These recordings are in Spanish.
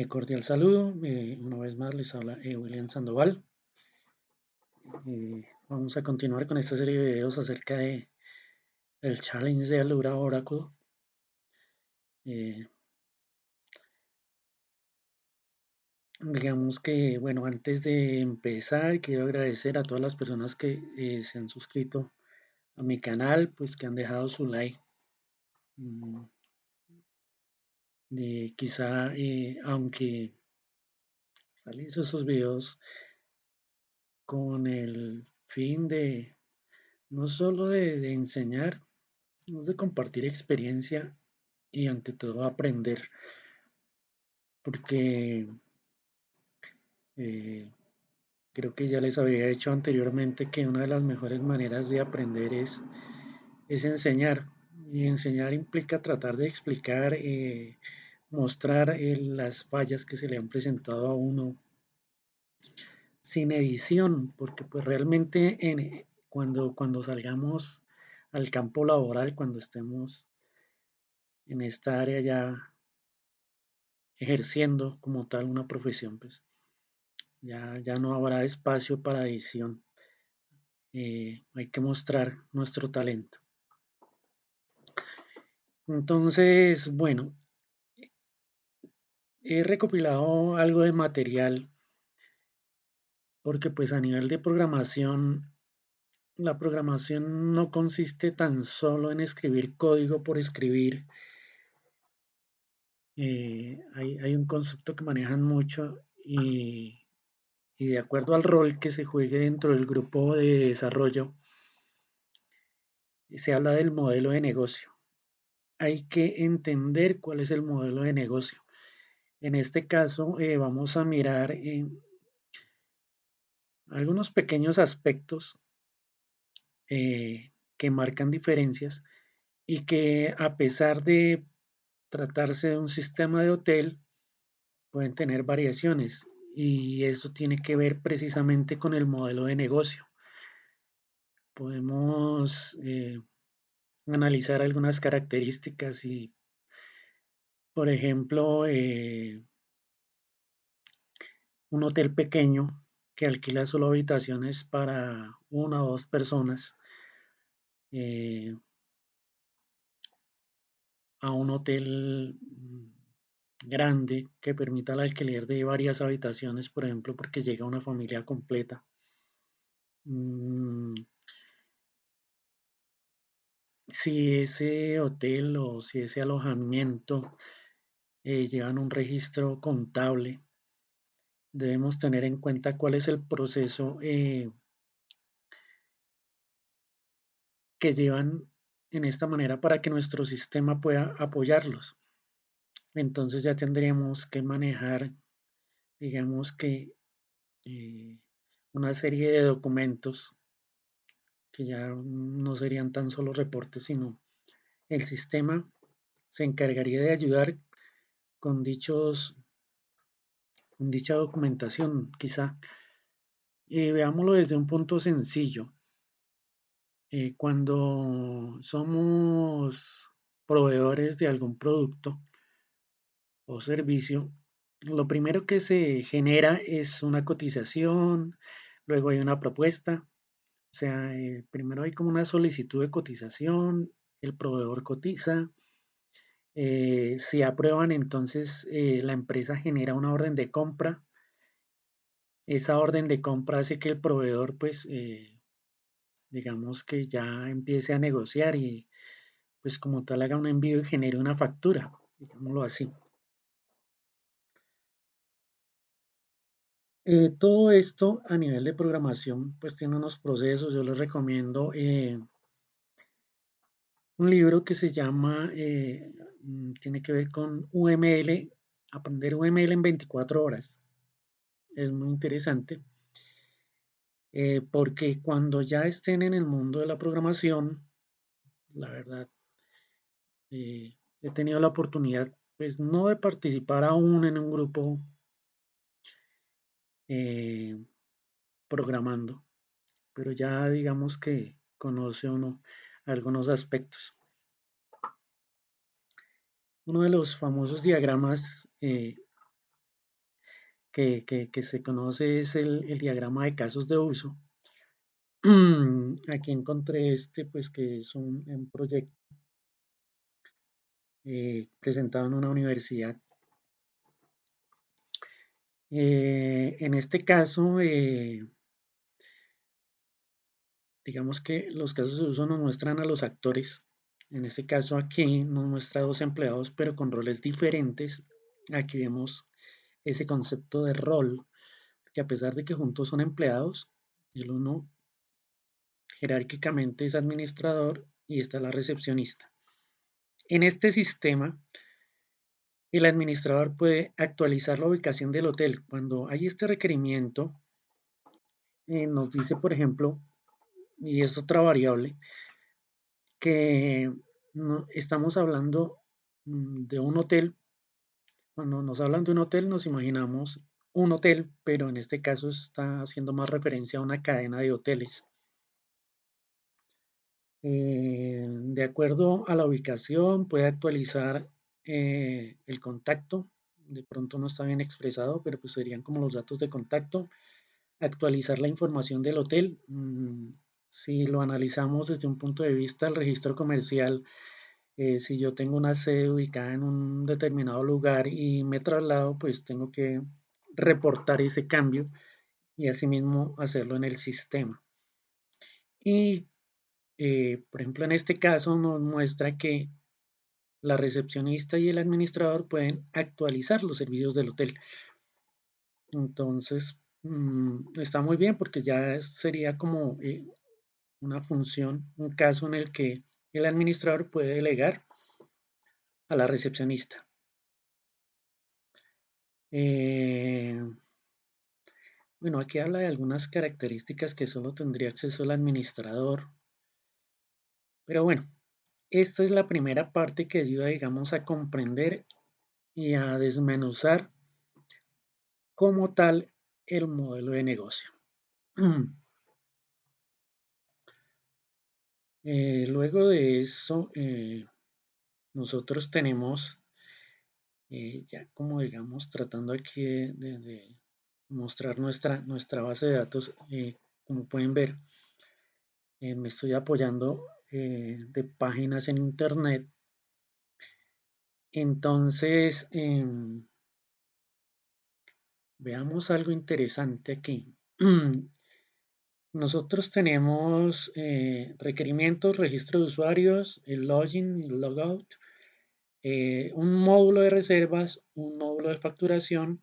Cordial saludo, una vez más les habla William Sandoval. Vamos a continuar con esta serie de videos acerca de el challenge de Alura Oracle. Eh, digamos que, bueno, antes de empezar, quiero agradecer a todas las personas que se han suscrito a mi canal, pues que han dejado su like. Mm, Quizá, aunque realizo esos videos con el fin de no solo de enseñar, es de compartir experiencia y ante todo aprender, porque eh, creo que ya les había dicho anteriormente que una de las mejores maneras de aprender es enseñar, y enseñar implica tratar de explicar, mostrar las fallas que se le han presentado a uno sin edición, porque pues realmente cuando salgamos al campo laboral, cuando estemos en esta área ya ejerciendo como tal una profesión, pues ya no habrá espacio para edición. Hay que mostrar nuestro talento. Entonces, bueno, he recopilado algo de material porque pues a nivel de programación, la programación no consiste tan solo en escribir código por escribir. Hay un concepto que manejan mucho y de acuerdo al rol que se juegue dentro del grupo de desarrollo, se habla del modelo de negocio. Hay que entender cuál es el modelo de negocio. En este caso, vamos a mirar algunos pequeños aspectos que marcan diferencias y que a pesar de tratarse de un sistema de hotel, pueden tener variaciones y esto tiene que ver precisamente con el modelo de negocio. Podemos analizar algunas características y, por ejemplo, un hotel pequeño que alquila solo habitaciones para una o dos personas, eh, a un hotel grande que permita el alquiler de varias habitaciones, por ejemplo, porque llega una familia completa. Mm, si ese hotel o si ese alojamiento llevan un registro contable, debemos tener en cuenta cuál es el proceso que llevan en esta manera para que nuestro sistema pueda apoyarlos. Entonces ya tendríamos que manejar, digamos que, eh, una serie de documentos que ya no serían tan solo reportes, sino el sistema se encargaría de ayudar con con dicha documentación, quizá. Veámoslo desde un punto sencillo. Cuando somos proveedores de algún producto o servicio, lo primero que se genera es una cotización, luego hay una propuesta, o sea, primero hay como una solicitud de cotización, el proveedor cotiza, si aprueban, entonces la empresa genera una orden de compra. Esa orden de compra hace que el proveedor, pues, digamos que ya empiece a negociar y, pues, como tal, haga un envío y genere una factura, digámoslo así. Todo esto a nivel de programación, pues, tiene unos procesos. Yo les recomiendo un libro que se llama, tiene que ver con UML, aprender UML en 24 horas. Es muy interesante. Porque cuando ya estén en el mundo de la programación, la verdad, he tenido la oportunidad, pues no de participar aún en un grupo eh, programando, pero ya digamos que conoce uno algunos aspectos. Uno de los famosos diagramas que se conoce es el diagrama de casos de uso. Aquí encontré este, pues que es un proyecto presentado en una universidad. En este caso, digamos que los casos de uso nos muestran a los actores. En este caso aquí nos muestra dos empleados, pero con roles diferentes. Aquí vemos ese concepto de rol, que a pesar de que juntos son empleados, el uno jerárquicamente es administrador y está la recepcionista. En este sistema, el administrador puede actualizar la ubicación del hotel. Cuando hay este requerimiento, nos dice, por ejemplo, y es otra variable, que no, estamos hablando de un hotel. Cuando nos hablan de un hotel, nos imaginamos un hotel, pero en este caso está haciendo más referencia a una cadena de hoteles. De acuerdo a la ubicación, puede actualizar el contacto. De pronto no está bien expresado, pero pues serían como los datos de contacto. Actualizar la información del hotel. Si lo analizamos desde un punto de vista del registro comercial, si yo tengo una sede ubicada en un determinado lugar y me traslado, pues tengo que reportar ese cambio y asimismo hacerlo en el sistema. Y por ejemplo, en este caso nos muestra que la recepcionista y el administrador pueden actualizar los servicios del hotel. Entonces, está muy bien porque ya sería como una función, un caso en el que el administrador puede delegar a la recepcionista. Eh, bueno, aquí habla de algunas características que solo tendría acceso el administrador. Pero bueno, esta es la primera parte que ayuda, digamos, a comprender y a desmenuzar como tal el modelo de negocio. Luego de eso, nosotros tenemos, ya como digamos, tratando aquí de mostrar nuestra base de datos, como pueden ver, me estoy apoyando de páginas en internet. Entonces, veamos algo interesante aquí. Nosotros tenemos requerimientos, registro de usuarios, el login y el logout, un módulo de reservas, un módulo de facturación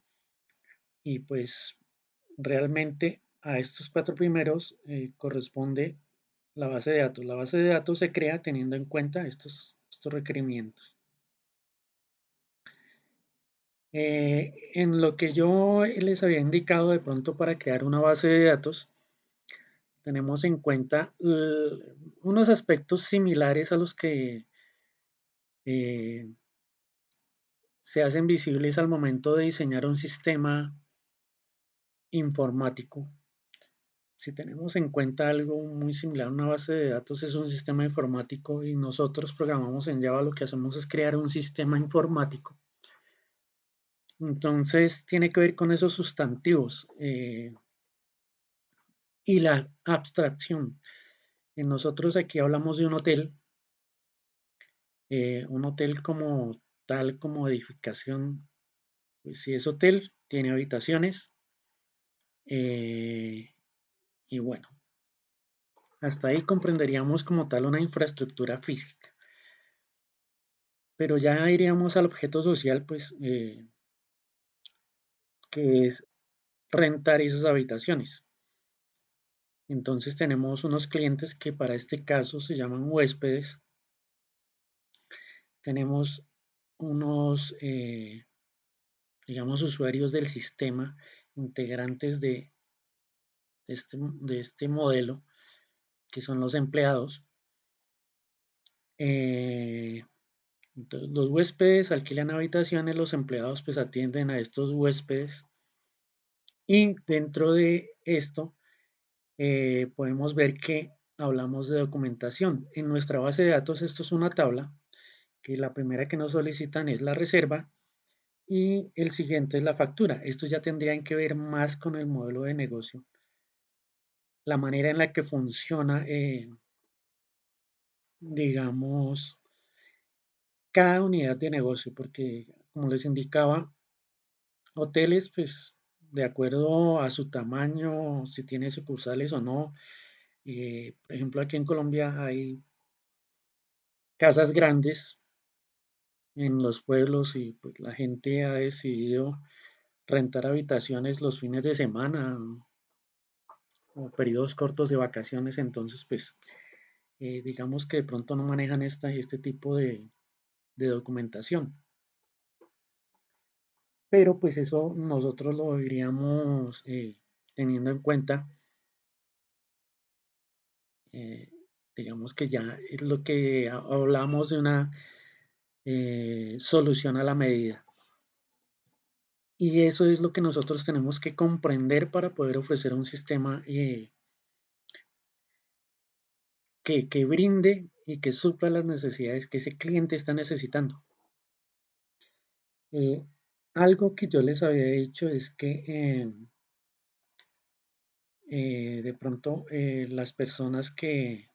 y pues realmente a estos cuatro primeros corresponde la base de datos. La base de datos se crea teniendo en cuenta estos requerimientos. En lo que yo les había indicado de pronto para crear una base de datos, tenemos en cuenta unos aspectos similares a los que eh, se hacen visibles al momento de diseñar un sistema informático. Si tenemos en cuenta algo muy similar a una base de datos, es un sistema informático y nosotros programamos en Java, lo que hacemos es crear un sistema informático. Entonces tiene que ver con esos sustantivos y la abstracción. Nosotros aquí hablamos de un hotel como tal, como edificación. Pues si es hotel, tiene habitaciones. Y bueno, hasta ahí comprenderíamos como tal una infraestructura física. Pero ya iríamos al objeto social, pues, que es rentar esas habitaciones. Entonces tenemos unos clientes que para este caso se llaman huéspedes. Tenemos unos, digamos, usuarios del sistema, integrantes de este modelo, que son los empleados. Entonces, los huéspedes alquilan habitaciones, los empleados pues atienden a estos huéspedes y dentro de esto podemos ver que hablamos de documentación. En nuestra base de datos esto es una tabla que la primera que nos solicitan es la reserva y el siguiente es la factura. Estos ya tendrían que ver más con el modelo de negocio, la manera en la que funciona, digamos, cada unidad de negocio, porque como les indicaba, hoteles, pues de acuerdo a su tamaño, si tiene sucursales o no. Por ejemplo, aquí en Colombia hay casas grandes en los pueblos y pues la gente ha decidido rentar habitaciones los fines de semana o periodos cortos de vacaciones, entonces pues digamos que de pronto no manejan este tipo de documentación. Pero pues eso nosotros lo iríamos teniendo en cuenta, eh, digamos que ya es lo que hablamos de una solución a la medida. Y eso es lo que nosotros tenemos que comprender para poder ofrecer un sistema que brinde y que supla las necesidades que ese cliente está necesitando. Eh, Algo que yo les había dicho es que de pronto las personas que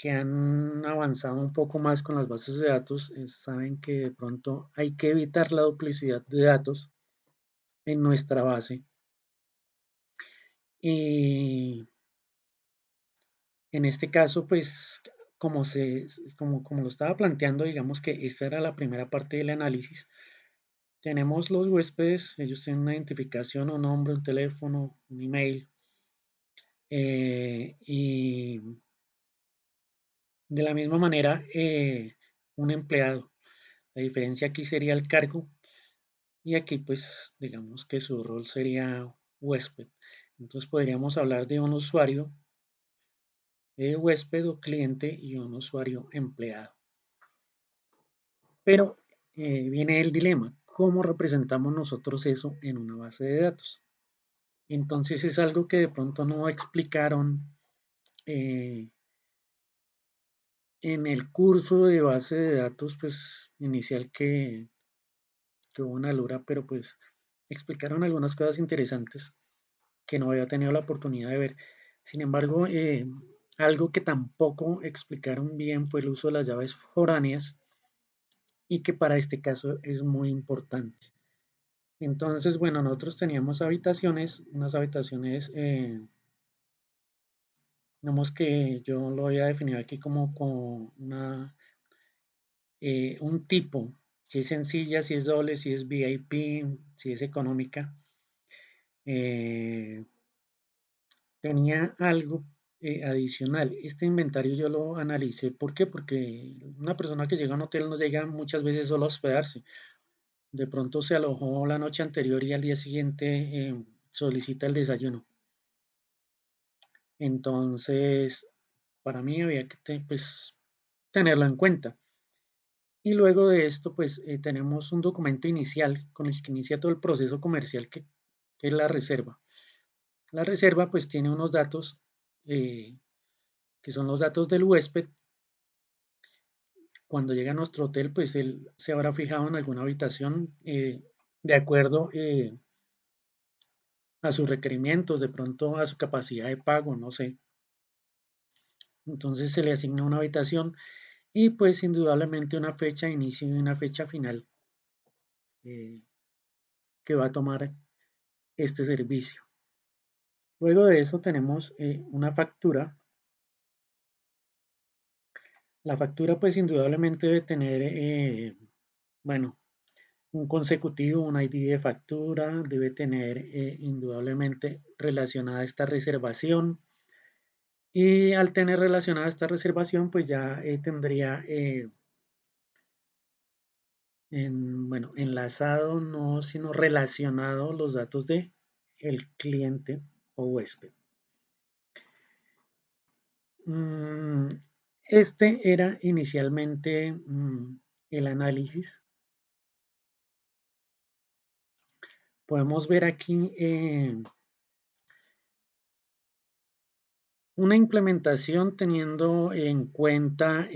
han avanzado un poco más con las bases de datos saben que de pronto hay que evitar la duplicidad de datos en nuestra base. Y en este caso, pues, como lo estaba planteando, digamos que esta era la primera parte del análisis. Tenemos los huéspedes, ellos tienen una identificación, un nombre, un teléfono, un email, y de la misma manera, un empleado. La diferencia aquí sería el cargo y aquí, pues, digamos que su rol sería huésped. Entonces podríamos hablar de un usuario, huésped o cliente y un usuario empleado. Pero viene el dilema, ¿cómo representamos nosotros eso en una base de datos? Entonces es algo que de pronto no explicaron eh, en el curso de base de datos pues inicial que hubo en Alura, pero pues explicaron algunas cosas interesantes que no había tenido la oportunidad de ver. Sin embargo, algo que tampoco explicaron bien fue el uso de las llaves foráneas y que para este caso es muy importante. Entonces, bueno, nosotros teníamos habitaciones, unas habitaciones, digamos que yo lo voy a definir aquí como con un tipo, si es sencilla, si es doble, si es VIP, si es económica. Eh, Tenía algo adicional. Este inventario yo lo analicé. ¿Por qué? Porque una persona que llega a un hotel no llega muchas veces solo a hospedarse. De pronto se alojó la noche anterior y al día siguiente solicita el desayuno. Entonces, para mí había que pues, tenerlo en cuenta. Y luego de esto, pues tenemos un documento inicial con el que inicia todo el proceso comercial que es la reserva. La reserva pues tiene unos datos eh, que son los datos del huésped. Cuando llega a nuestro hotel, pues él se habrá fijado en alguna habitación de acuerdo a sus requerimientos, de pronto a su capacidad de pago, no sé. Entonces se le asigna una habitación y pues indudablemente una fecha de inicio y una fecha final eh, que va a tomar este servicio. Luego de eso tenemos una factura. La factura pues indudablemente debe tener, bueno, un consecutivo, un ID de factura, debe tener indudablemente relacionada esta reservación. Y al tener relacionada esta reservación, pues ya tendría, bueno, enlazado, no, sino relacionado los datos de el cliente o huésped. Mm, Este era inicialmente el análisis. Podemos ver aquí una implementación teniendo en cuenta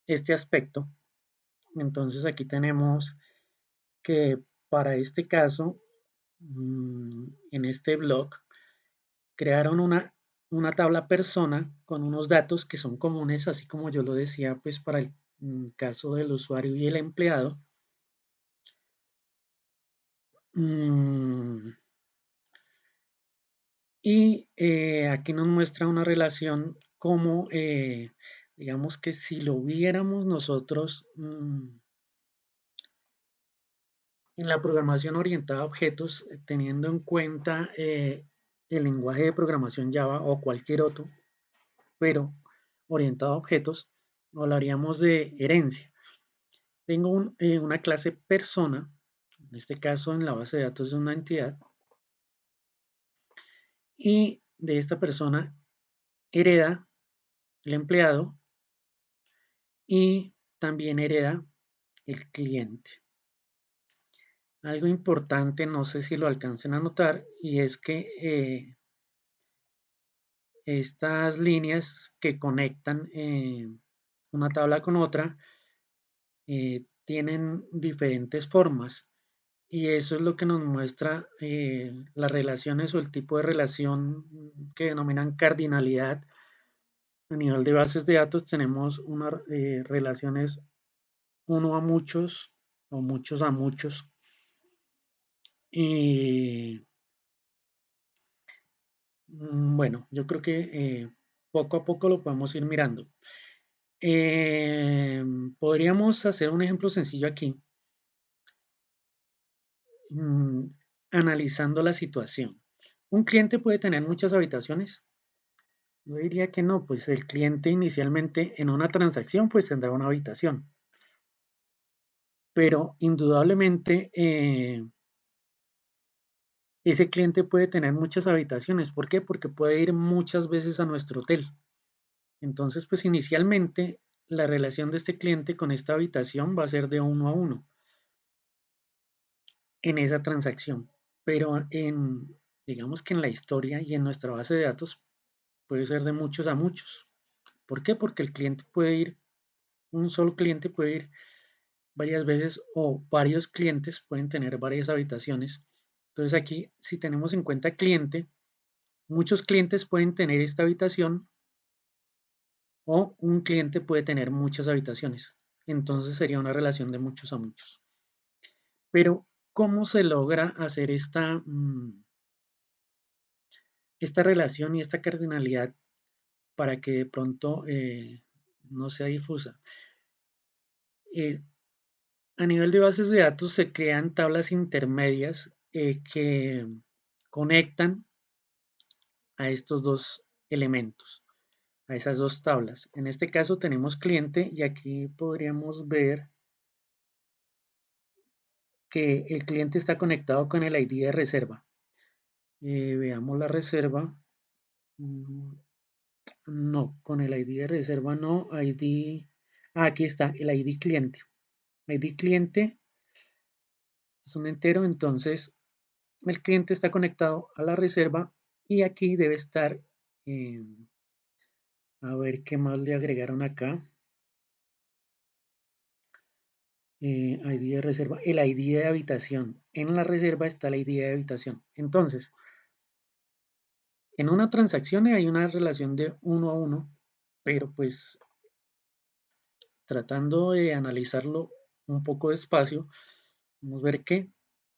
este aspecto. Entonces aquí tenemos que para este caso, en este blog, crearon una tabla persona con unos datos que son comunes, así como yo lo decía, pues para el caso del usuario y el empleado. Mm, y aquí nos muestra una relación como, digamos que si lo viéramos nosotros en la programación orientada a objetos, teniendo en cuenta el lenguaje de programación Java o cualquier otro, pero orientado a objetos, hablaríamos de herencia. Tengo una clase persona, en este caso en la base de datos de una entidad, y de esta persona hereda el empleado y también hereda el cliente. Algo importante, no sé si lo alcancen a notar, y es que estas líneas que conectan una tabla con otra tienen diferentes formas y eso es lo que nos muestra las relaciones o el tipo de relación que denominan cardinalidad. A nivel de bases de datos tenemos unas relaciones uno a muchos o muchos a muchos y bueno, yo creo que poco a poco lo podemos ir mirando. Podríamos hacer un ejemplo sencillo aquí, mm, analizando la situación. ¿Un cliente puede tener muchas habitaciones? Yo diría que no, pues el cliente inicialmente en una transacción pues tendrá una habitación, pero indudablemente ese cliente puede tener muchas habitaciones. ¿Por qué? Porque puede ir muchas veces a nuestro hotel. Entonces pues inicialmente la relación de este cliente con esta habitación va a ser de uno a uno en esa transacción, pero digamos que en la historia y en nuestra base de datos puede ser de muchos a muchos. ¿Por qué? Porque el cliente puede ir, un solo cliente puede ir varias veces o varios clientes pueden tener varias habitaciones. Entonces aquí, si tenemos en cuenta cliente, muchos clientes pueden tener esta habitación o un cliente puede tener muchas habitaciones. Entonces sería una relación de muchos a muchos. Pero, ¿cómo se logra hacer esta relación y esta cardinalidad para que de pronto no sea difusa? Eh, A nivel de bases de datos se crean tablas intermedias que conectan a estos dos elementos, a esas dos tablas. En este caso tenemos cliente y aquí podríamos ver que el cliente está conectado con el ID de reserva. Veamos la reserva. Mm, No, con el ID de reserva no. ID. Aquí está el ID cliente. ID cliente es un entero, entonces el cliente está conectado a la reserva y aquí debe estar, eh, a ver qué más le agregaron acá. ID de reserva, el ID de habitación. En la reserva está el ID de habitación. Entonces, en una transacción hay una relación de uno a uno, pero pues tratando de analizarlo un poco despacio, vamos a ver que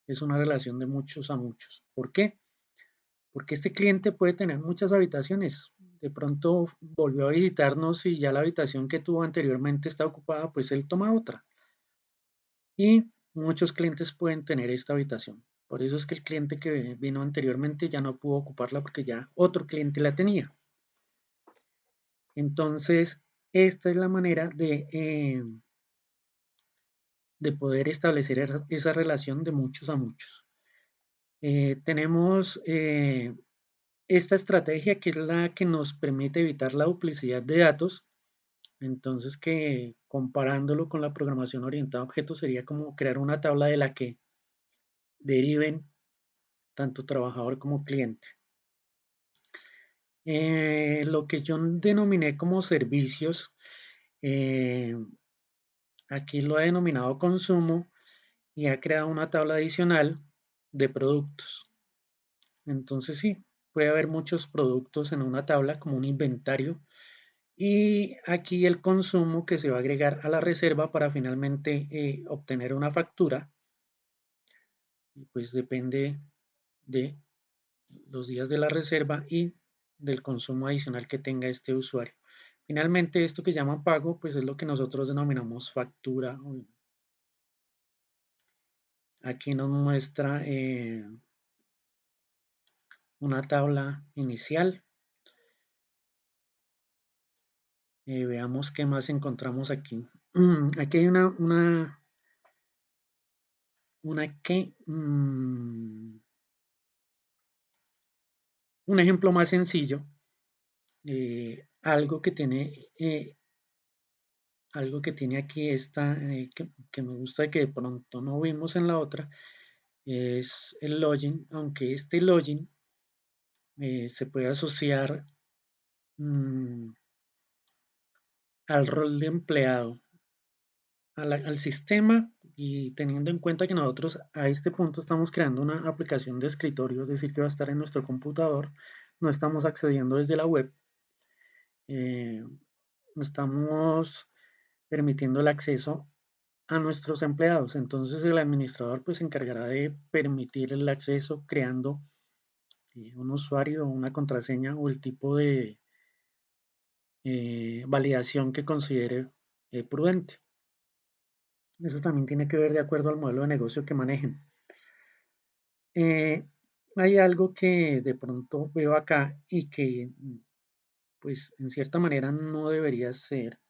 es una relación de muchos a muchos. ¿Por qué? Porque este cliente puede tener muchas habitaciones. De pronto volvió a visitarnos y ya la habitación que tuvo anteriormente está ocupada, pues él toma otra. Y muchos clientes pueden tener esta habitación. Por eso es que el cliente que vino anteriormente ya no pudo ocuparla porque ya otro cliente la tenía. Entonces, esta es la manera de poder establecer esa relación de muchos a muchos. Tenemos esta estrategia que es la que nos permite evitar la duplicidad de datos. Entonces, que comparándolo con la programación orientada a objetos sería como crear una tabla de la que deriven tanto trabajador como cliente. Lo que yo denominé como servicios, eh, Aquí lo ha denominado consumo y ha creado una tabla adicional de productos. Entonces sí, puede haber muchos productos en una tabla como un inventario y aquí el consumo que se va a agregar a la reserva para finalmente obtener una factura, pues depende de los días de la reserva y del consumo adicional que tenga este usuario. Finalmente, esto que llaman pago, pues es lo que nosotros denominamos factura. Aquí nos muestra una tabla inicial. Veamos qué más encontramos aquí. Aquí hay un ejemplo más sencillo, algo que tiene aquí esta, que me gusta y que de pronto no vimos en la otra, es el login, aunque este login se puede asociar mm, al rol de empleado, al sistema y teniendo en cuenta que nosotros a este punto estamos creando una aplicación de escritorio, es decir, que va a estar en nuestro computador, no estamos accediendo desde la web, eh, estamos permitiendo el acceso a nuestros empleados. Entonces el administrador pues se encargará de permitir el acceso creando un usuario, una contraseña o el tipo de validación que considere prudente. Eso también tiene que ver de acuerdo al modelo de negocio que manejen. Eh, Hay algo que de pronto veo acá y que pues en cierta manera no debería ser.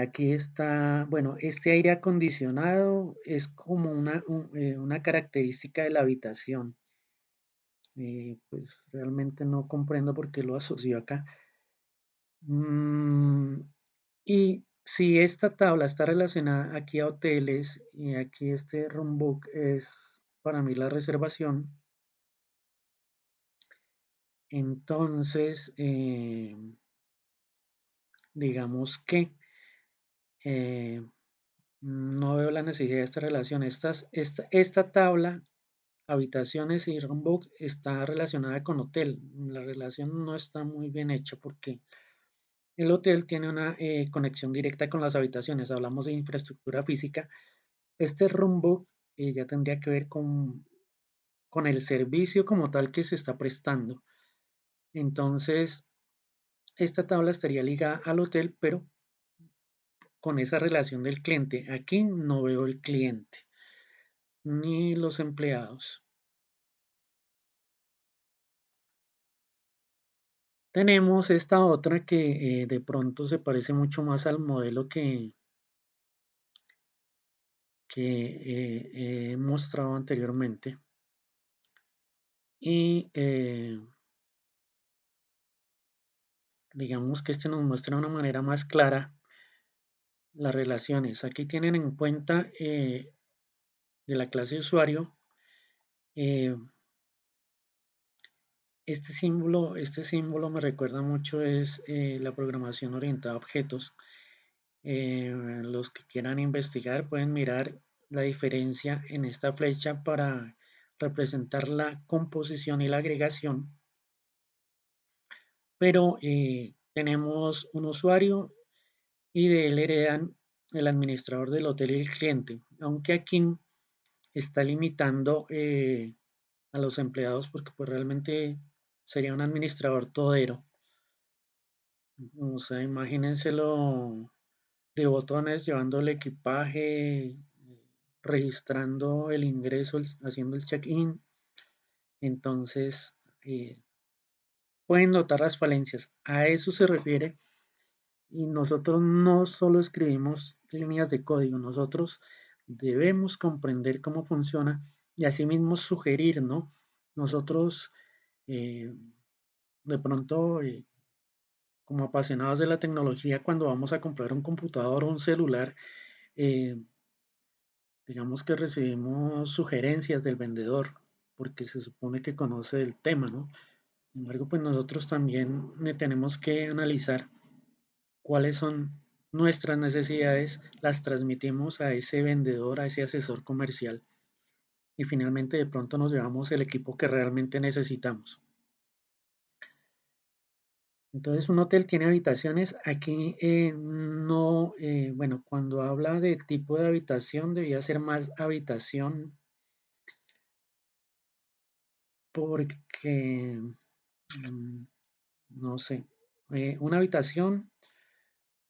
Aquí está, bueno, este aire acondicionado es como una característica de la habitación. Pues realmente no comprendo por qué lo asocio acá. Mm, y si esta tabla está relacionada aquí a hoteles y aquí este room book es para mí la reservación, entonces digamos que eh, no veo la necesidad de esta relación. Esta tabla, habitaciones y room book, está relacionada con hotel. La relación no está muy bien hecha porque el hotel tiene una conexión directa con las habitaciones. Hablamos de infraestructura física. Este room book ya tendría que ver con el servicio como tal que se está prestando. Entonces, esta tabla estaría ligada al hotel, pero con esa relación del cliente. Aquí no veo el cliente ni los empleados. Tenemos esta otra que de pronto se parece mucho más al modelo que he mostrado anteriormente. Y digamos que este nos muestra de una manera más clara las relaciones. Aquí tienen en cuenta de la clase de usuario. eh, este símbolo me recuerda mucho es la programación orientada a objetos. Los que quieran investigar pueden mirar la diferencia en esta flecha para representar la composición y la agregación. Pero tenemos un usuario y de él heredan el administrador del hotel y el cliente, aunque aquí está limitando a los empleados porque pues realmente sería un administrador todero. O sea, imagínenselo de botones llevando el equipaje, registrando el ingreso, haciendo el check-in. Entonces, pueden notar las falencias. A eso se refiere. Y nosotros no solo escribimos líneas de código, nosotros debemos comprender cómo funciona y asimismo sugerir, ¿no? Nosotros, eh, de pronto, como apasionados de la tecnología, cuando vamos a comprar un computador o un celular, eh, digamos que recibimos sugerencias del vendedor, porque se supone que conoce el tema, ¿no? Sin embargo, pues nosotros también tenemos que analizar cuáles son nuestras necesidades, las transmitimos a ese vendedor, a ese asesor comercial y finalmente de pronto nos llevamos el equipo que realmente necesitamos. Entonces un hotel tiene habitaciones. Aquí no, bueno, cuando habla de tipo de habitación debía ser más habitación porque, mm, no sé, una habitación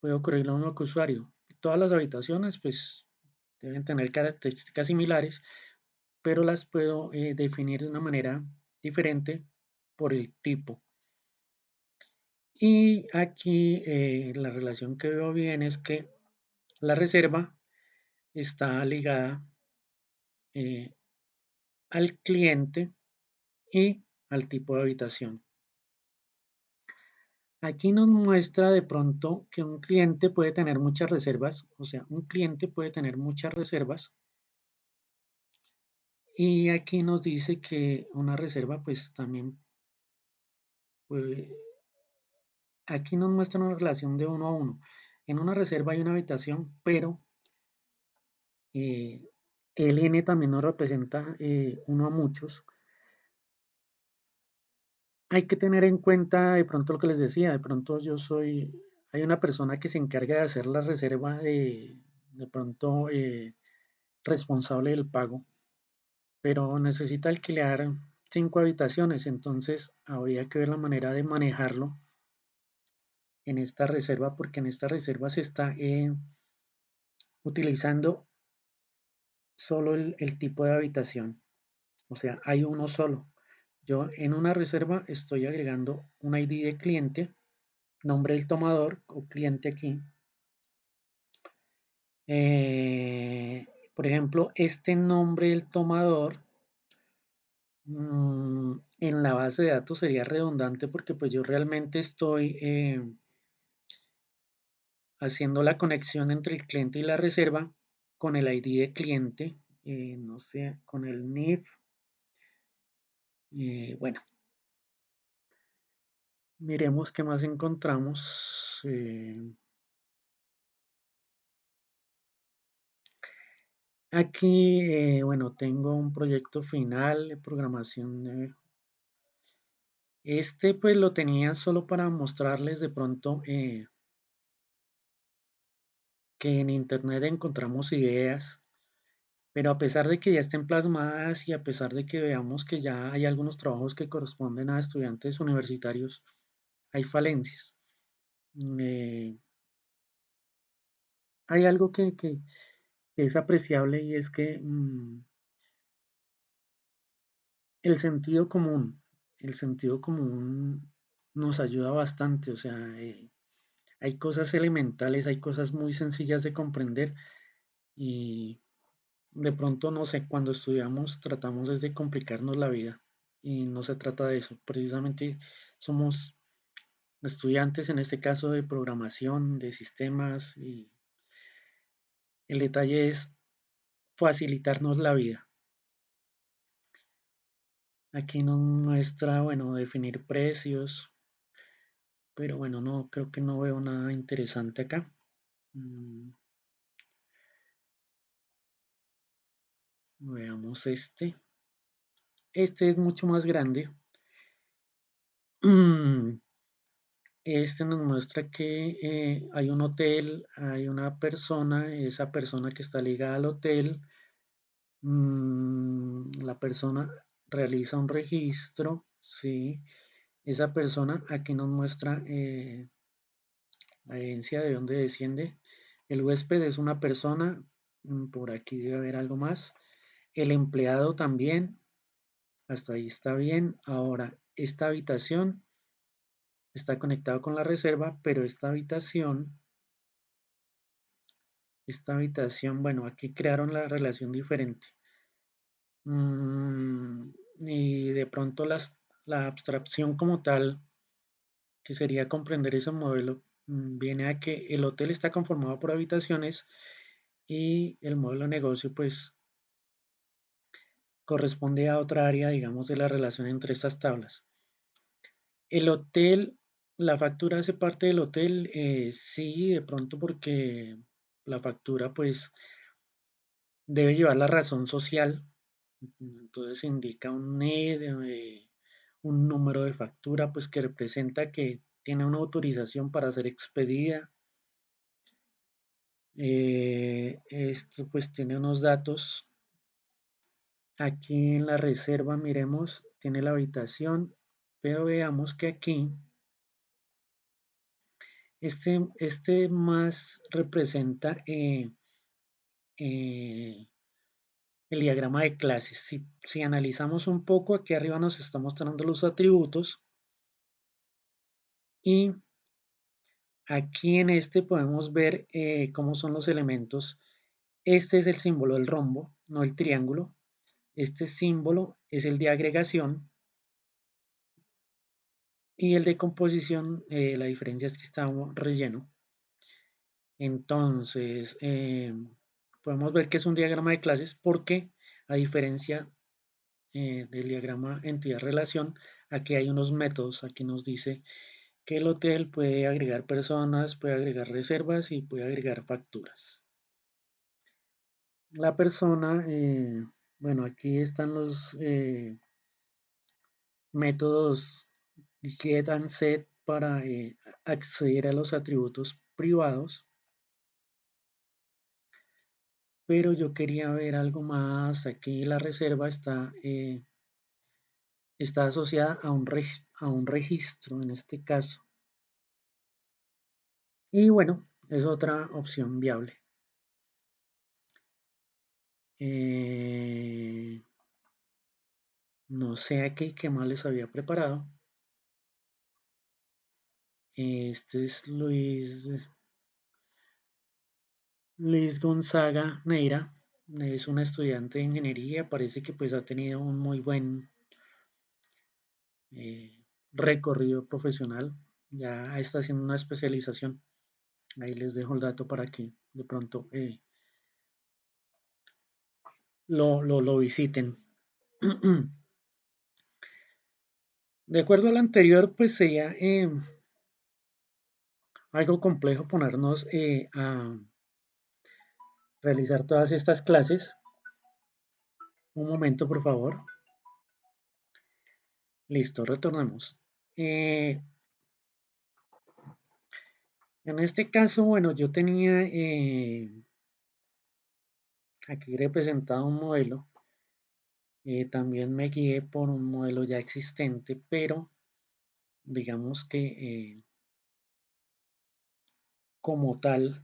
puede ocurrir lo mismo que usuario. Todas las habitaciones pues deben tener características similares, pero las puedo definir de una manera diferente por el tipo. Y aquí la relación que veo bien es que la reserva está ligada eh, al cliente y al tipo de habitación. Aquí nos muestra de pronto que un cliente puede tener muchas reservas, o sea, un cliente puede tener muchas reservas. Y aquí nos dice que una reserva pues también puede, aquí nos muestra una relación de uno a uno. En una reserva hay una habitación, pero el N también nos representa uno a muchos. Hay que tener en cuenta de pronto lo que les decía, de pronto hay una persona que se encarga de hacer la reserva de pronto responsable del pago, pero necesita alquilar 5 habitaciones, entonces habría que ver la manera de manejarlo en esta reserva, porque en esta reserva se está utilizando solo el tipo de habitación, o sea, hay uno solo. Yo en una reserva estoy agregando un ID de cliente, nombre del tomador o cliente aquí. Por ejemplo, este nombre del tomador en la base de datos sería redundante porque pues yo realmente estoy haciendo la conexión entre el cliente y la reserva con el ID de cliente, no sé, con el NIF. Bueno, miremos qué más encontramos. Aquí, bueno, tengo un proyecto final de programación. Este pues lo tenía solo para mostrarles de pronto que en internet encontramos ideas, pero a pesar de que ya estén plasmadas y a pesar de que veamos que ya hay algunos trabajos que corresponden a estudiantes universitarios, hay falencias. Eh, Hay algo que es apreciable y es que el sentido común nos ayuda bastante, o sea, hay cosas elementales, hay cosas muy sencillas de comprender y de pronto, no sé, cuando estudiamos tratamos es de complicarnos la vida y no se trata de eso. Precisamente somos estudiantes, en este caso de programación, de sistemas y el detalle es facilitarnos la vida. Aquí nos muestra, bueno, definir precios, pero bueno, no, creo que no veo nada interesante acá. Mm, Veamos este. Este es mucho más grande. Este nos muestra que hay un hotel, hay una persona, esa persona que está ligada al hotel, la persona realiza un registro, ¿sí? Esa persona aquí nos muestra la herencia de dónde desciende. El huésped es una persona, por aquí debe haber algo más. El empleado también, hasta ahí está bien. Ahora, esta habitación está conectada con la reserva, pero esta habitación, bueno, aquí crearon la relación diferente. Y de pronto la abstracción como tal, que sería comprender ese modelo, viene a que el hotel está conformado por habitaciones y el modelo de negocio pues corresponde a otra área, digamos, de la relación entre estas tablas. El hotel, La factura hace parte del hotel, sí, de pronto porque la factura pues debe llevar la razón social, entonces indica un NID, un número de factura pues que representa que tiene una autorización para ser expedida. Esto pues tiene unos datos. Aquí en la reserva, miremos, tiene la habitación, pero veamos que aquí este más representa eh, el diagrama de clases. Si analizamos un poco, aquí arriba nos está mostrando los atributos y aquí en este podemos ver cómo son los elementos. Este es el símbolo del rombo, no el triángulo. Este símbolo es el de agregación y el de composición, la diferencia es que está relleno. Entonces, podemos ver que es un diagrama de clases porque, a diferencia del diagrama entidad-relación, aquí hay unos métodos. Aquí nos dice que el hotel puede agregar personas, puede agregar reservas y puede agregar facturas. La persona, bueno, aquí están los métodos get and set para acceder a los atributos privados. Pero yo quería ver algo más. Aquí la reserva está asociada a un registro en este caso. Y bueno, es otra opción viable. No sé aquí qué más les había preparado. Este es Luis Gonzaga Neira. Es un estudiante de ingeniería. Parece que pues ha tenido un muy buen recorrido profesional. Ya está haciendo una especialización. Ahí les dejo el dato para que de pronto lo visiten. De acuerdo al anterior, pues sería algo complejo ponernos a realizar todas estas clases. Un momento, por favor. Listo, retornemos. En este caso, bueno, yo tenía aquí representado un modelo. También me guié por un modelo ya existente, pero digamos que como tal,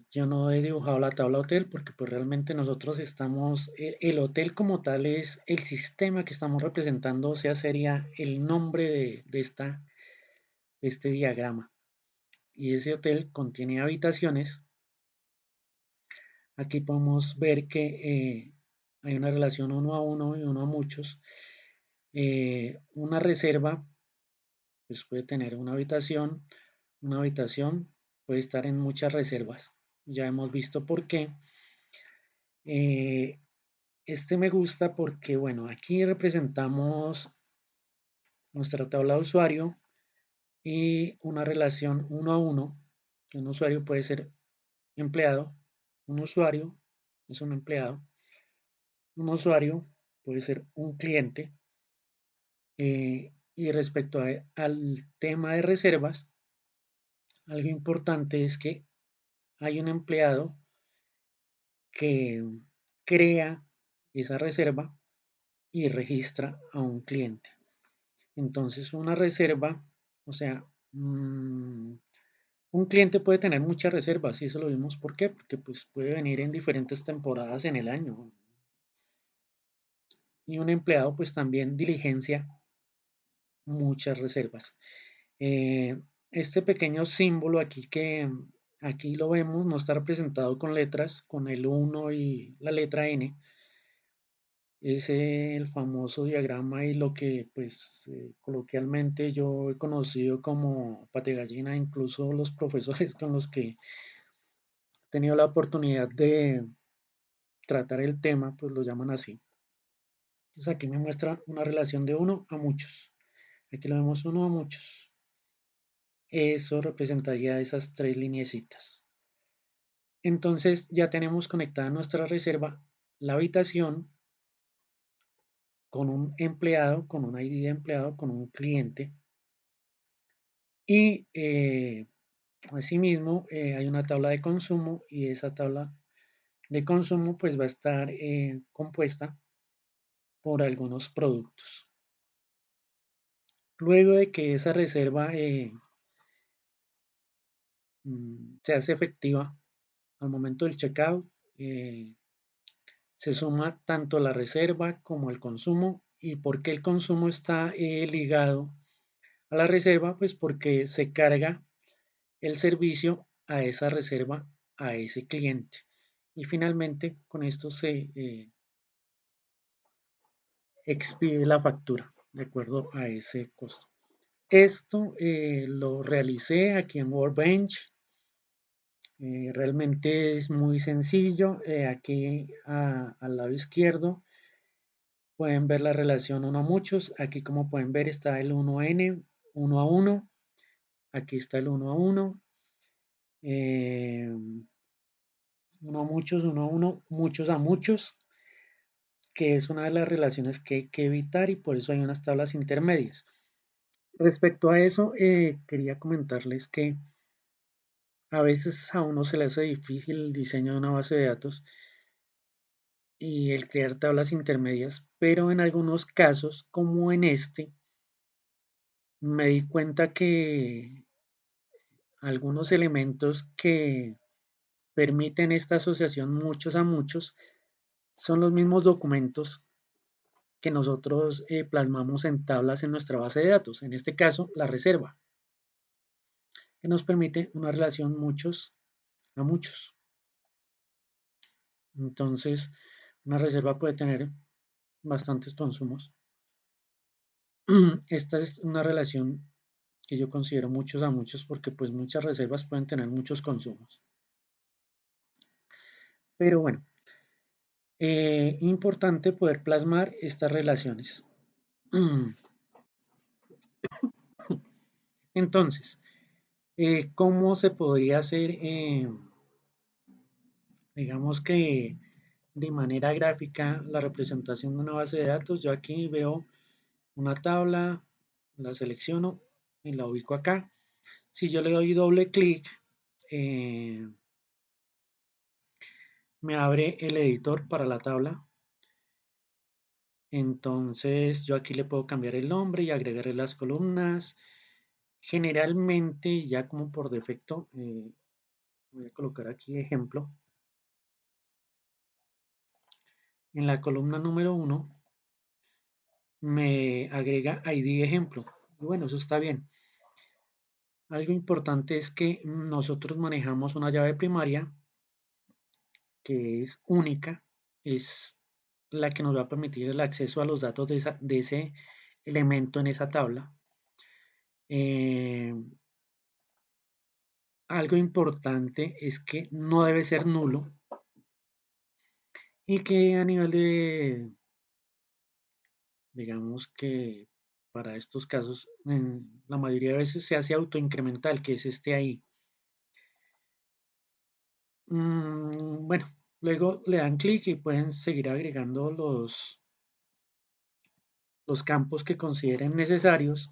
yo no he dibujado la tabla hotel porque pues realmente nosotros estamos, el hotel como tal es el sistema que estamos representando, o sea, sería el nombre de este diagrama. Y ese hotel contiene habitaciones. Aquí podemos ver que hay una relación uno a uno y uno a muchos. Una reserva pues puede tener una habitación puede estar en muchas reservas. Ya hemos visto por qué. Eh, este me gusta porque, bueno, aquí representamos nuestra tabla de usuario y una relación uno a uno. Un usuario puede ser empleado, un usuario es un empleado, un usuario puede ser un cliente. Y respecto al tema de reservas, algo importante es que hay un empleado que crea esa reserva y registra a un cliente. Entonces, una reserva, o sea, un cliente puede tener muchas reservas y eso lo vimos. ¿Por qué? Porque pues, puede venir en diferentes temporadas en el año. Y un empleado pues también diligencia muchas reservas. Este pequeño símbolo aquí que aquí lo vemos no está representado con letras, con el 1 y la letra N. Es el famoso diagrama y lo que pues coloquialmente yo he conocido como pate gallina, incluso los profesores con los que he tenido la oportunidad de tratar el tema pues lo llaman así. Entonces aquí me muestra una relación de uno a muchos. Aquí lo vemos uno a muchos. Eso representaría esas tres lineecitas. Entonces ya tenemos conectada nuestra reserva, la habitación, con un empleado, con un ID de empleado, con un cliente. Y asimismo hay una tabla de consumo y esa tabla de consumo pues va a estar compuesta por algunos productos. Luego de que esa reserva se hace efectiva al momento del checkout, se suma tanto la reserva como el consumo. ¿Y por qué el consumo está ligado a la reserva? Pues porque se carga el servicio a esa reserva, a ese cliente. Y finalmente con esto se expide la factura de acuerdo a ese costo. Esto lo realicé aquí en Workbench. Realmente es muy sencillo. Aquí al lado izquierdo pueden ver la relación 1 a muchos. Aquí como pueden ver está el 1N, 1 a 1. Aquí está el 1 a 1. 1 a muchos, 1 a 1, muchos a muchos, que es una de las relaciones que hay que evitar y por eso hay unas tablas intermedias. Respecto a eso, quería comentarles que a veces a uno se le hace difícil el diseño de una base de datos y el crear tablas intermedias, pero en algunos casos, como en este, me di cuenta que algunos elementos que permiten esta asociación muchos a muchos son los mismos documentos que nosotros plasmamos en tablas en nuestra base de datos, en este caso la reserva, que nos permite una relación muchos a muchos. Entonces, una reserva puede tener bastantes consumos. Esta es una relación que yo considero muchos a muchos porque pues muchas reservas pueden tener muchos consumos. Pero bueno, importante poder plasmar estas relaciones. Entonces, ¿cómo se podría hacer, digamos que de manera gráfica, la representación de una base de datos? Yo aquí veo una tabla, la selecciono y la ubico acá. Si yo le doy doble clic, eh, me abre el editor para la tabla. Entonces yo aquí le puedo cambiar el nombre y agregarle las columnas. Generalmente, ya como por defecto, voy a colocar aquí ejemplo. En la columna número 1 me agrega ID ejemplo. Y bueno, eso está bien. Algo importante es que nosotros manejamos una llave primaria que es única, es la que nos va a permitir el acceso a los datos de ese elemento en esa tabla. Algo importante es que no debe ser nulo y que a nivel de, digamos que para estos casos, en la mayoría de veces se hace autoincremental, que es este ahí. Bueno, luego le dan clic y pueden seguir agregando los campos que consideren necesarios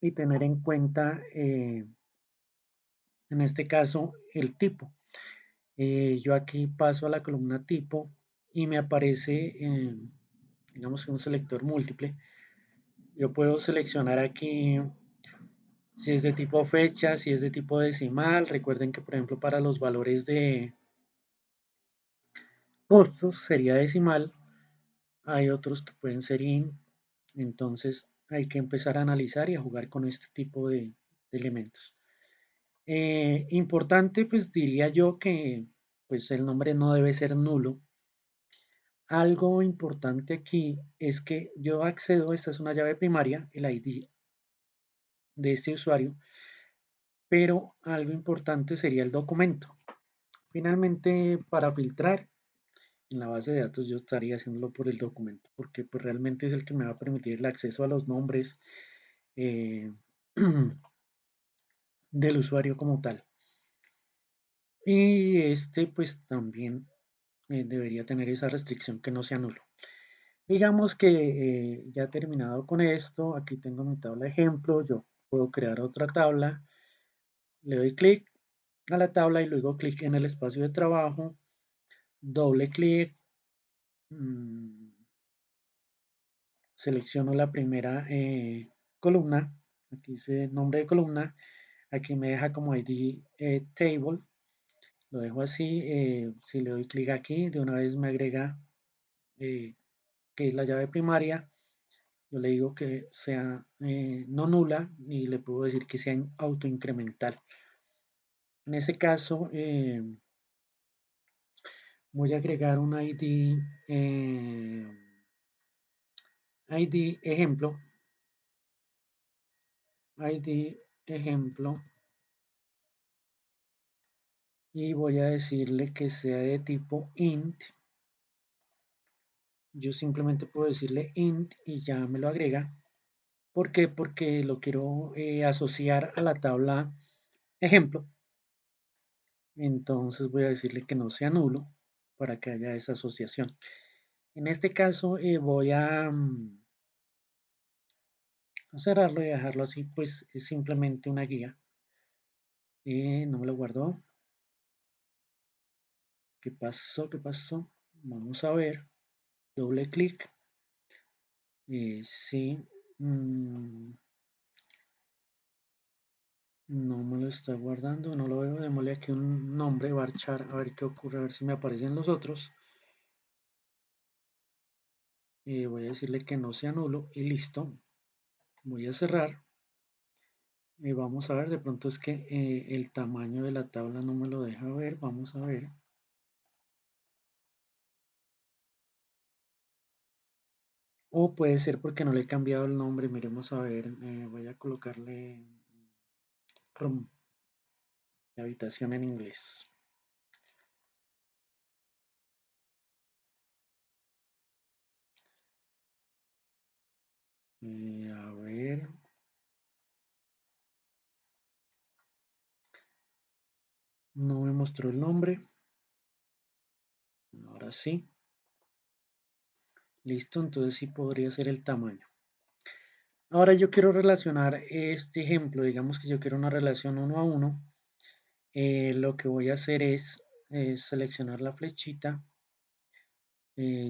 y tener en cuenta, en este caso, el tipo. Yo aquí paso a la columna tipo y me aparece, digamos que un selector múltiple. Yo puedo seleccionar aquí si es de tipo fecha, si es de tipo decimal. Recuerden que, por ejemplo, para los valores de costos sería decimal. Hay otros que pueden ser in. Entonces hay que empezar a analizar y a jugar con este tipo de elementos. Importante, pues diría yo que pues el nombre no debe ser nulo. Algo importante aquí es que yo accedo, esta es una llave primaria, el ID de este usuario, pero algo importante sería el documento. Finalmente, para filtrar en la base de datos yo estaría haciéndolo por el documento, porque pues realmente es el que me va a permitir el acceso a los nombres eh, del usuario como tal. Y este pues también debería tener esa restricción que no sea nulo. Digamos que ya terminado con esto, aquí tengo mi tabla de ejemplo, yo puedo crear otra tabla, le doy clic a la tabla y luego clic en el espacio de trabajo, doble clic, mm, selecciono la primera columna, aquí dice nombre de columna, aquí me deja como ID table, lo dejo así, si le doy clic aquí, de una vez me agrega eh, que es la llave primaria, yo le digo que sea no nula y le puedo decir que sea autoincremental. En este caso voy a agregar un ID ejemplo, ID ejemplo y voy a decirle que sea de tipo int. Yo simplemente puedo decirle int y ya me lo agrega. ¿Por qué? Porque lo quiero asociar a la tabla ejemplo. Entonces voy a decirle que no sea nulo para que haya esa asociación. En este caso voy a cerrarlo y dejarlo así, pues es simplemente una guía. No me lo guardó. ¿Qué pasó? ¿Qué pasó? Vamos a ver. Doble clic. Sí. mm, no me lo está guardando. No lo veo. Démosle aquí un nombre. Varchar. A ver qué ocurre. A ver si me aparecen los otros. Voy a decirle que no sea nulo. Y listo. Voy a cerrar. Vamos a ver. De pronto es que el tamaño de la tabla no me lo deja ver. Vamos a ver. O puede ser porque no le he cambiado el nombre. Miremos a ver. Voy a colocarle room de habitación en inglés. A ver. No me mostró el nombre. Ahora sí. Listo. Entonces sí podría ser el tamaño. Ahora yo quiero relacionar este ejemplo. Digamos que yo quiero una relación uno a uno. Lo que voy a hacer es seleccionar la flechita.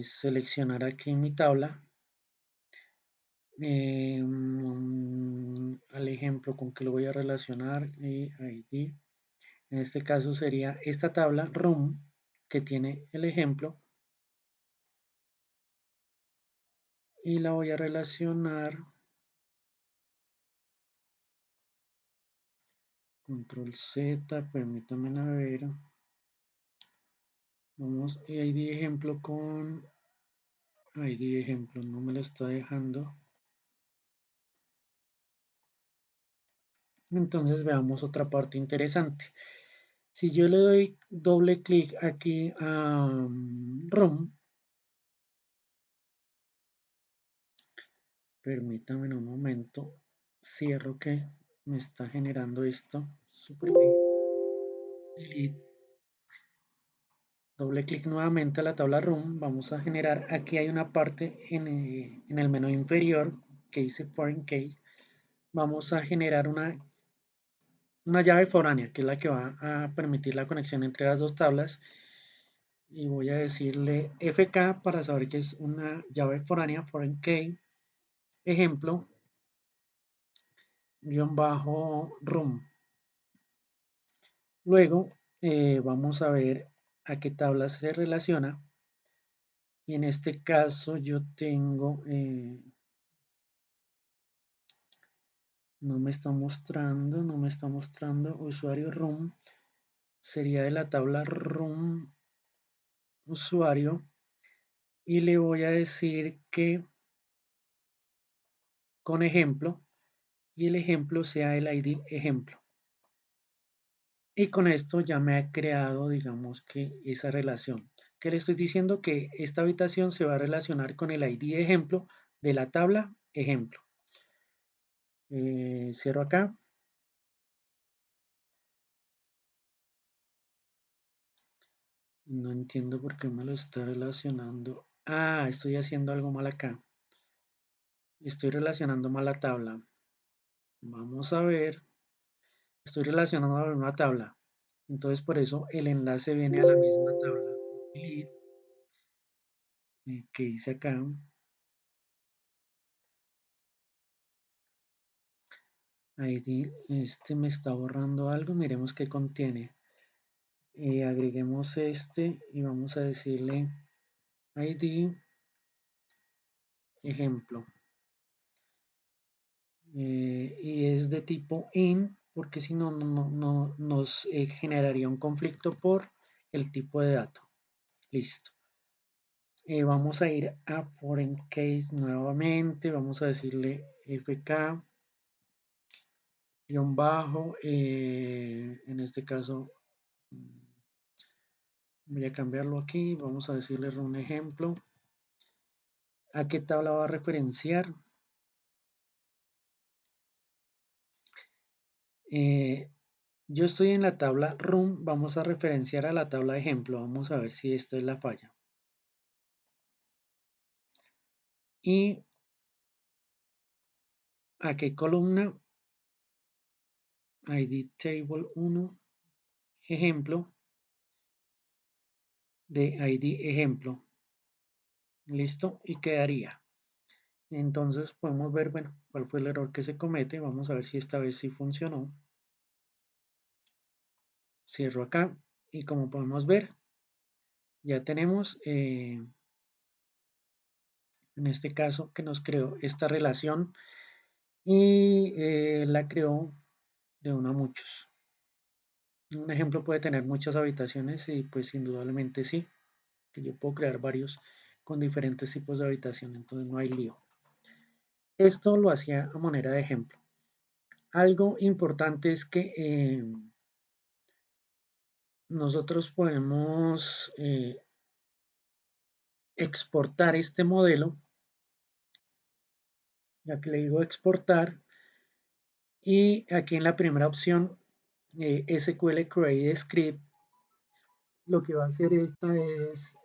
Seleccionar aquí en mi tabla al ejemplo con que lo voy a relacionar ID. En este caso sería esta tabla room que tiene el ejemplo y la voy a relacionar. Control Z, permítanme a ver. Vamos ID ejemplo con ID ejemplo, no me lo está dejando. Entonces veamos otra parte interesante. Si yo le doy doble clic aquí a ROM, permítanme un momento, cierro que me está generando esto, suprimir, delete, doble clic nuevamente a la tabla ROM, vamos a generar, aquí hay una parte en el menú inferior que dice Foreign Case, vamos a generar una llave foránea, que es la que va a permitir la conexión entre las dos tablas. Y voy a decirle FK para saber que es una llave foránea, foreign key, ejemplo, guión bajo room. Luego vamos a ver a qué tabla se relaciona. Y en este caso yo tengo, no me está mostrando usuario room. Sería de la tabla room usuario. Y le voy a decir que con ejemplo y el ejemplo sea el ID ejemplo. Y con esto ya me ha creado, digamos que esa relación. Que le estoy diciendo que esta habitación se va a relacionar con el ID ejemplo de la tabla ejemplo. Cierro acá. No entiendo por qué me lo está relacionando. Ah, estoy haciendo algo mal acá. Estoy relacionando mal la tabla. Vamos a ver. Estoy relacionando a una tabla. Entonces por eso el enlace viene a la misma tabla. Que hice acá. ID, este me está borrando algo. Miremos qué contiene. Agreguemos este y vamos a decirle ID ejemplo. Y es de tipo in porque si no, no nos generaría un conflicto por el tipo de dato. Listo. Vamos a ir a foreign case nuevamente. Vamos a decirle fk guión bajo. En este caso voy a cambiarlo aquí. Vamos a decirle un ejemplo. ¿A qué tabla va a referenciar? Yo estoy en la tabla room, vamos a referenciar a la tabla de ejemplo, vamos a ver si esta es la falla. ¿Y a qué columna? ID table 1, ejemplo, de ID ejemplo. Listo, y quedaría. Entonces podemos ver, bueno, cuál fue el error que se comete. Vamos a ver si esta vez sí funcionó. Cierro acá y como podemos ver, ya tenemos en este caso que nos creó esta relación y la creó de uno a muchos. Un ejemplo puede tener muchas habitaciones y pues indudablemente sí, que yo puedo crear varios con diferentes tipos de habitación, entonces no hay lío. Esto lo hacía a manera de ejemplo. Algo importante es que nosotros podemos exportar este modelo, ya que le digo exportar, y aquí en la primera opción, SQL Create Script, lo que va a hacer esta es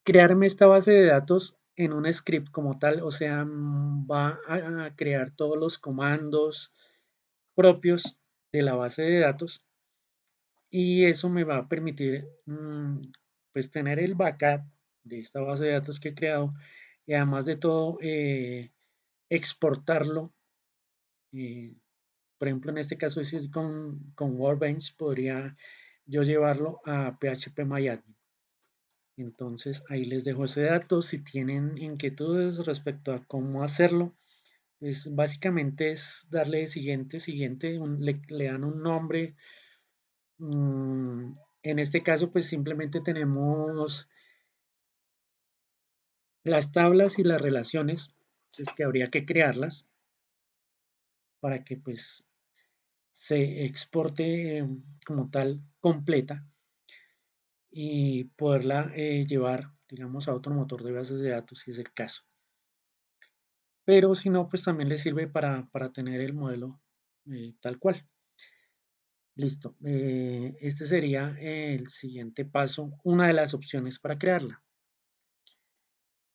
crearme esta base de datos en un script como tal, o sea, va a crear todos los comandos propios de la base de datos y eso me va a permitir pues tener el backup de esta base de datos que he creado y además de todo exportarlo. eh, por ejemplo, en este caso si es con Workbench podría yo llevarlo a PHP Entonces ahí les dejo ese dato. Si tienen inquietudes respecto a cómo hacerlo, pues básicamente es darle siguiente, siguiente, le dan un nombre. En este caso, pues simplemente tenemos las tablas y las relaciones, entonces que habría que crearlas para que pues se exporte como tal completa y poderla llevar, digamos, a otro motor de bases de datos si es el caso. Pero si no, pues también le sirve para tener el modelo tal cual. Listo. Este sería el siguiente paso, una de las opciones para crearla.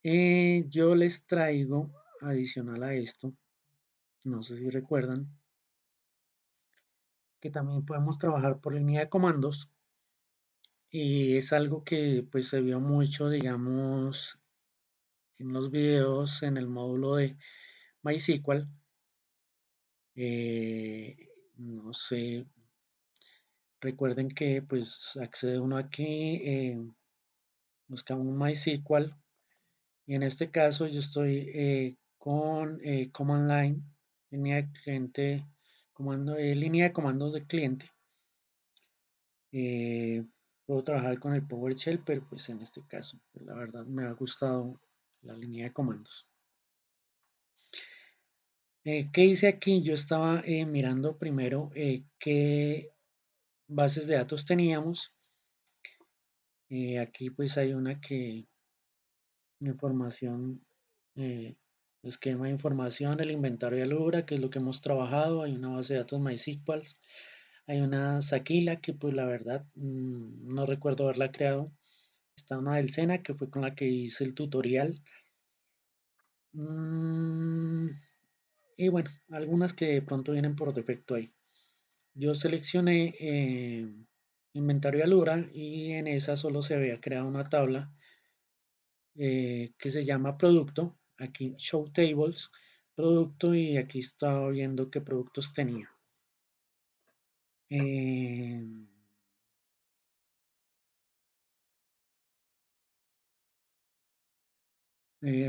Yo les traigo, adicional a esto, no sé si recuerdan, que también podemos trabajar por línea de comandos y es algo que pues se vio mucho, digamos, en los videos en el módulo de MySQL. No sé, recuerden que pues accede uno aquí, busca un MySQL y en este caso yo estoy con Command Line, línea de cliente, línea de comandos de cliente. Eh, Puedo trabajar con el PowerShell, pero pues en este caso, pues, la verdad me ha gustado la línea de comandos. ¿Qué hice aquí? Yo estaba mirando primero qué bases de datos teníamos. Aquí pues hay una que información esquema de información, el inventario de Alura, que es lo que hemos trabajado, hay una base de datos MySQL, hay una Saquila que pues la verdad no recuerdo haberla creado, está una del Sena que fue con la que hice el tutorial. Mm, y bueno, algunas que de pronto vienen por defecto ahí. Yo seleccioné inventario de Alura y en esa solo se había creado una tabla que se llama producto. Aquí show tables, producto y aquí estaba viendo qué productos tenía. Eh,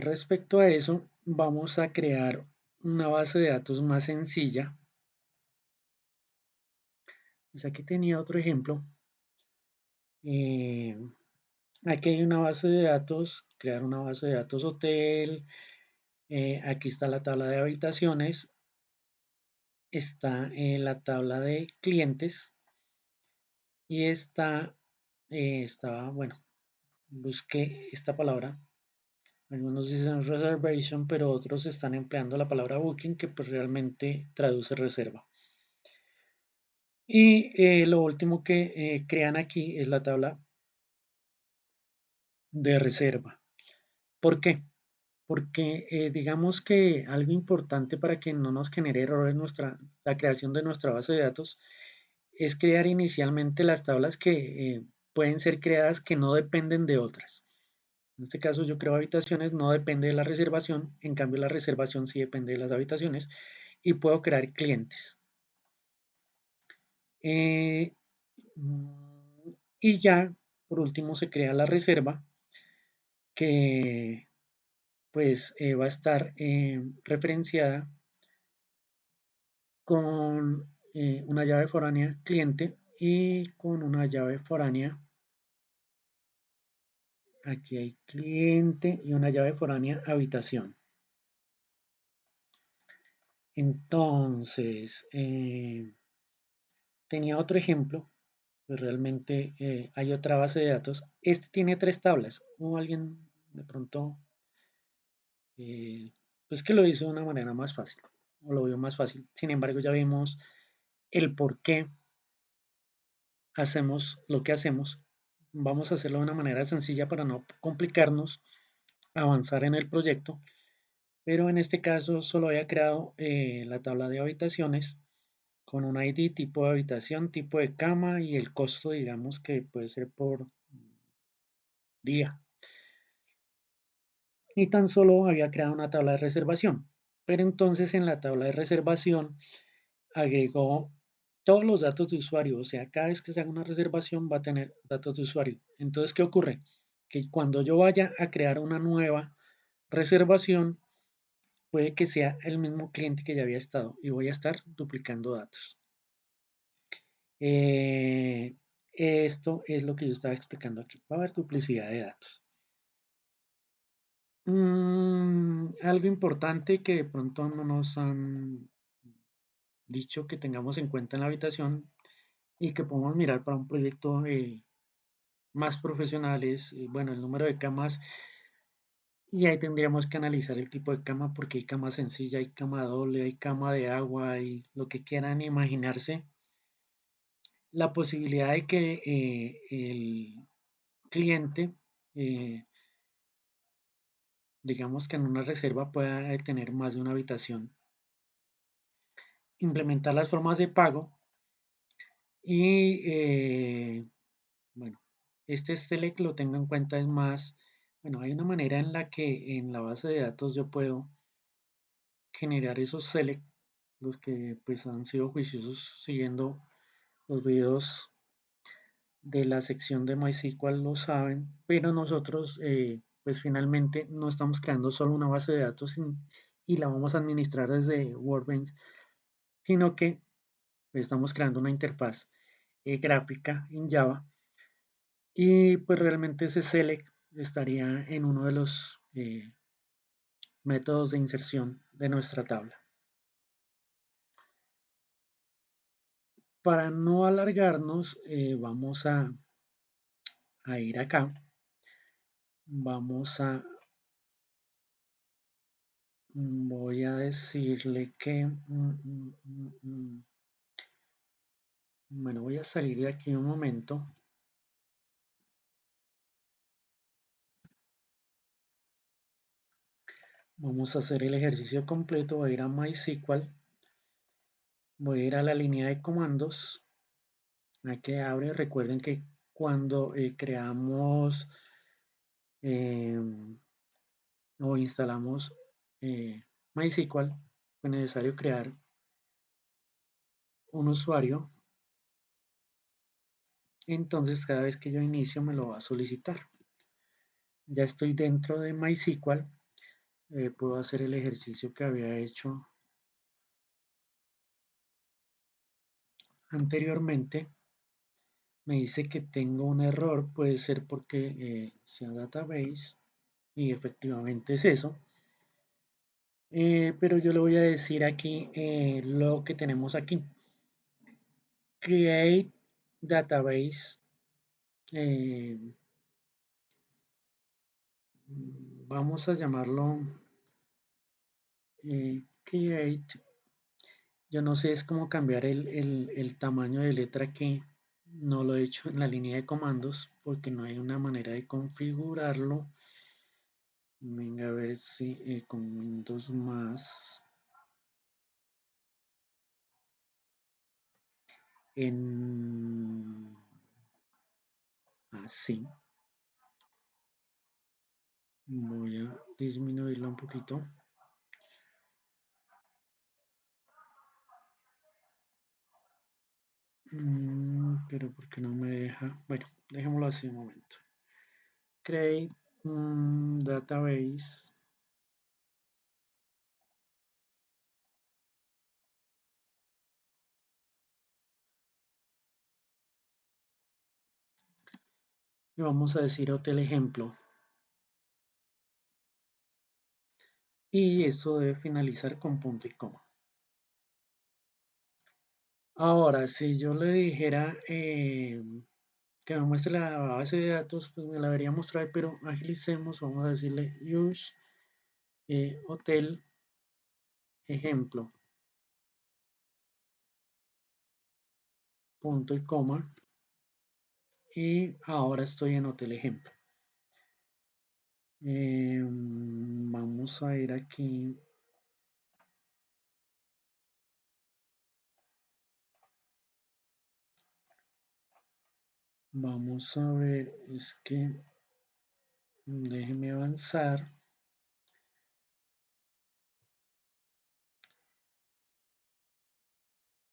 Respecto a eso, vamos a crear una base de datos más sencilla. Pues aquí tenía otro ejemplo. Eh, Aquí hay una base de datos, crear una base de datos hotel. Aquí está la tabla de habitaciones. Está la tabla de clientes. Y bueno, busqué esta palabra. Algunos dicen reservation, pero otros están empleando la palabra booking, que pues realmente traduce reserva. Y lo último que crean aquí es la tabla de reserva. ¿Por qué? Porque digamos que algo importante para que no nos genere errores la creación de nuestra base de datos es crear inicialmente las tablas que pueden ser creadas que no dependen de otras. En este caso yo creo habitaciones, no depende de la reservación, en cambio la reservación sí depende de las habitaciones y puedo crear clientes. Eh, y ya, por último, se crea la reserva que pues va a estar referenciada con una llave foránea cliente y con una llave foránea, aquí hay cliente y una llave foránea habitación. Entonces, tenía otro ejemplo, pues realmente hay otra base de datos. Este tiene tres tablas, o alguien de pronto, eh, pues que lo hizo de una manera más fácil, o lo vio más fácil. Sin embargo, ya vimos el por qué hacemos lo que hacemos. Vamos a hacerlo de una manera sencilla para no complicarnos, avanzar en el proyecto. Pero en este caso solo había creado la tabla de habitaciones con un ID, tipo de habitación, tipo de cama y el costo, digamos que puede ser por día. Y tan solo había creado una tabla de reservación. Pero entonces en la tabla de reservación agregó todos los datos de usuario. O sea, cada vez que se haga una reservación va a tener datos de usuario. Entonces, ¿qué ocurre? Que cuando yo vaya a crear una nueva reservación, puede que sea el mismo cliente que ya había estado y voy a estar duplicando datos. Esto es lo que yo estaba explicando aquí. Va a haber duplicidad de datos. Algo importante que de pronto no nos han dicho que tengamos en cuenta en la habitación y que podemos mirar para un proyecto más profesional es, bueno, el número de camas y ahí tendríamos que analizar el tipo de cama porque hay cama sencilla, hay cama doble, hay cama de agua, hay lo que quieran imaginarse. La posibilidad de que el cliente, eh, digamos que en una reserva pueda tener más de una habitación, implementar las formas de pago y bueno, este select lo tengo en cuenta es más, bueno, hay una manera en la que en la base de datos yo puedo generar esos select, los que pues han sido juiciosos siguiendo los videos de la sección de MySQL lo saben, pero nosotros pues finalmente no estamos creando solo una base de datos y la vamos a administrar desde Workbench, sino que estamos creando una interfaz gráfica en Java y pues realmente ese select estaría en uno de los métodos de inserción de nuestra tabla. Para no alargarnos, vamos a ir acá. Vamos a Voy a decirle que, bueno, voy a salir de aquí un momento. Vamos a hacer el ejercicio completo. Voy a ir a MySQL. Voy a ir a la línea de comandos. Aquí abre. Recuerden que cuando creamos o instalamos MySQL, es necesario crear un usuario. Entonces cada vez que yo inicio me lo va a solicitar. Ya estoy dentro de MySQL. Puedo hacer el ejercicio que había hecho anteriormente. Me dice que tengo un error, puede ser porque sea database, y efectivamente es eso. Pero yo le voy a decir aquí lo que tenemos aquí. Create database. eh, Vamos a llamarlo create. Yo no sé, es como cambiar el tamaño de letra aquí. No lo he hecho en la línea de comandos porque no hay una manera de configurarlo. Venga a ver si con Windows más en así. Voy a disminuirlo un poquito. Pero ¿por qué no me deja? Bueno, dejémoslo así un momento. Create database. Y vamos a decir hotel ejemplo. Y eso debe finalizar con punto y coma. Ahora, si yo le dijera que me muestre la base de datos, pues me la debería mostrar, pero agilicemos, vamos a decirle use hotel ejemplo, punto y coma, y ahora estoy en hotel ejemplo. Vamos a ir aquí. Vamos a ver, es que déjeme avanzar.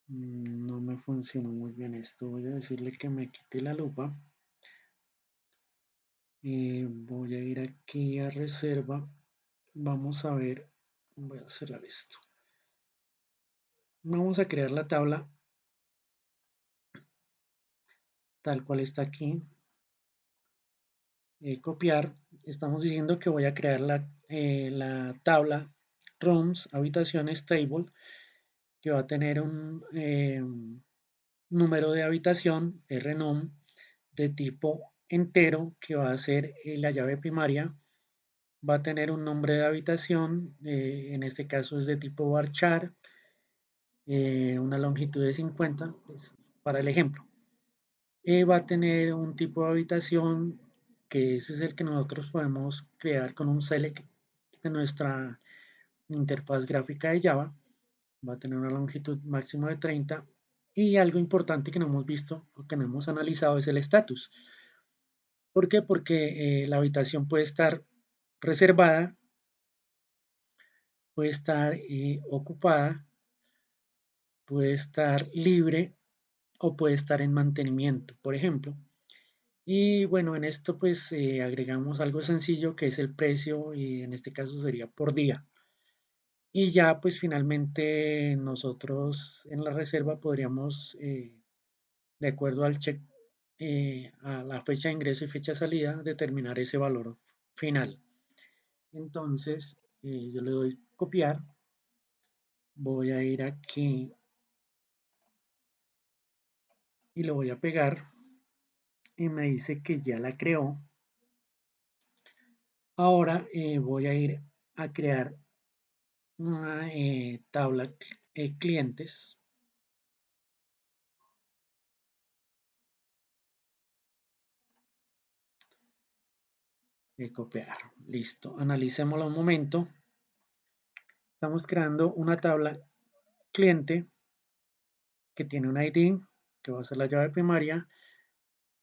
No me funcionó muy bien esto. Voy a decirle que me quite la lupa. Voy a ir aquí a reserva. Vamos a ver. Voy a cerrar esto. Vamos a crear la tabla tal cual está aquí. Copiar. Estamos diciendo que voy a crear la tabla rooms, habitaciones, table, que va a tener un número de habitación, rnum, de tipo entero, que va a ser la llave primaria. Va a tener un nombre de habitación, en este caso es de tipo varchar, una longitud de 50, pues, para el ejemplo. Va a tener un tipo de habitación que ese es el que nosotros podemos crear con un select de nuestra interfaz gráfica de Java. Va a tener una longitud máxima de 30 y algo importante que no hemos visto o que no hemos analizado es el estatus. ¿Por qué? Porque la habitación puede estar reservada, puede estar ocupada, puede estar libre o puede estar en mantenimiento, por ejemplo. Y bueno, en esto pues agregamos algo sencillo que es el precio y en este caso sería por día. Y ya pues finalmente nosotros en la reserva podríamos, de acuerdo al check, a la fecha de ingreso y fecha de salida, determinar ese valor final. Entonces yo le doy copiar, voy a ir aquí y lo voy a pegar y me dice que ya la creó. Ahora voy a ir a crear una tabla clientes y copiar. Listo. Analicémoslo un momento. Estamos creando una tabla cliente que tiene un ID, que va a ser la llave primaria,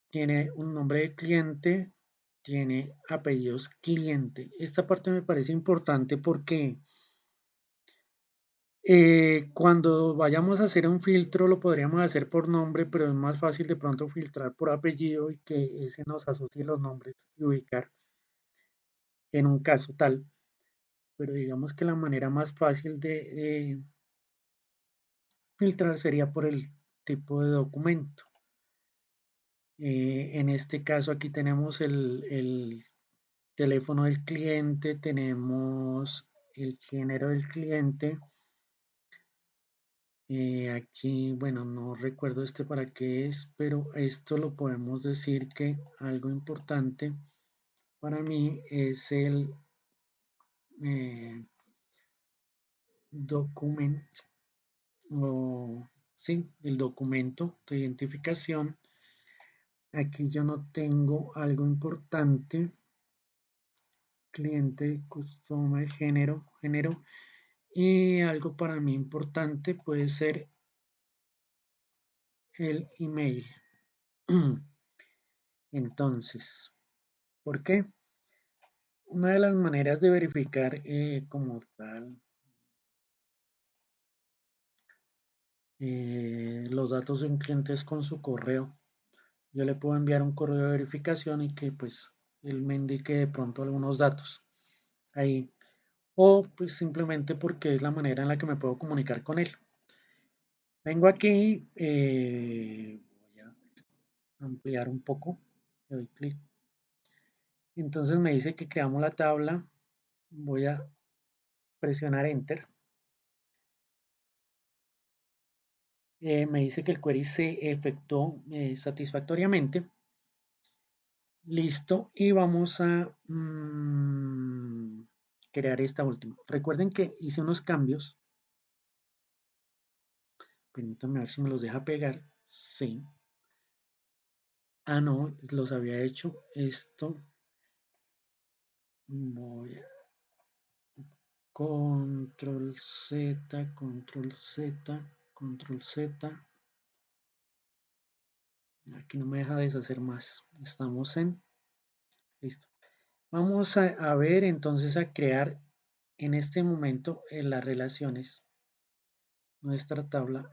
tiene un nombre de cliente, tiene apellidos cliente. Esta parte me parece importante porque cuando vayamos a hacer un filtro lo podríamos hacer por nombre, pero es más fácil de pronto filtrar por apellido y que ese nos asocie los nombres y ubicar en un caso tal. Pero digamos que la manera más fácil de filtrar sería por el tipo de documento. En este caso aquí tenemos el teléfono del cliente, tenemos el género del cliente. Aquí, bueno, no recuerdo este para qué es, pero esto lo podemos decir que algo importante para mí es el document o sí, el documento de identificación. Aquí yo no tengo algo importante, cliente, customer, género y algo para mí importante puede ser el email. Entonces, ¿por qué? Una de las maneras de verificar como tal los datos de un cliente es con su correo. Yo le puedo enviar un correo de verificación y que pues él me indique de pronto algunos datos ahí. O pues simplemente porque es la manera en la que me puedo comunicar con él. Vengo aquí, voy a ampliar un poco, le doy clic. Entonces me dice que creamos la tabla, voy a presionar Enter. Me dice que el query se efectuó satisfactoriamente. Listo. Y vamos a crear esta última. Recuerden que hice unos cambios. Permítanme ver si me los deja pegar. Sí. Ah, no, los había hecho. Esto. Voy a control Z, control Z, control Z. Aquí no me deja deshacer más. Estamos en. Listo. Vamos a ver entonces a crear en este momento las relaciones. Nuestra tabla.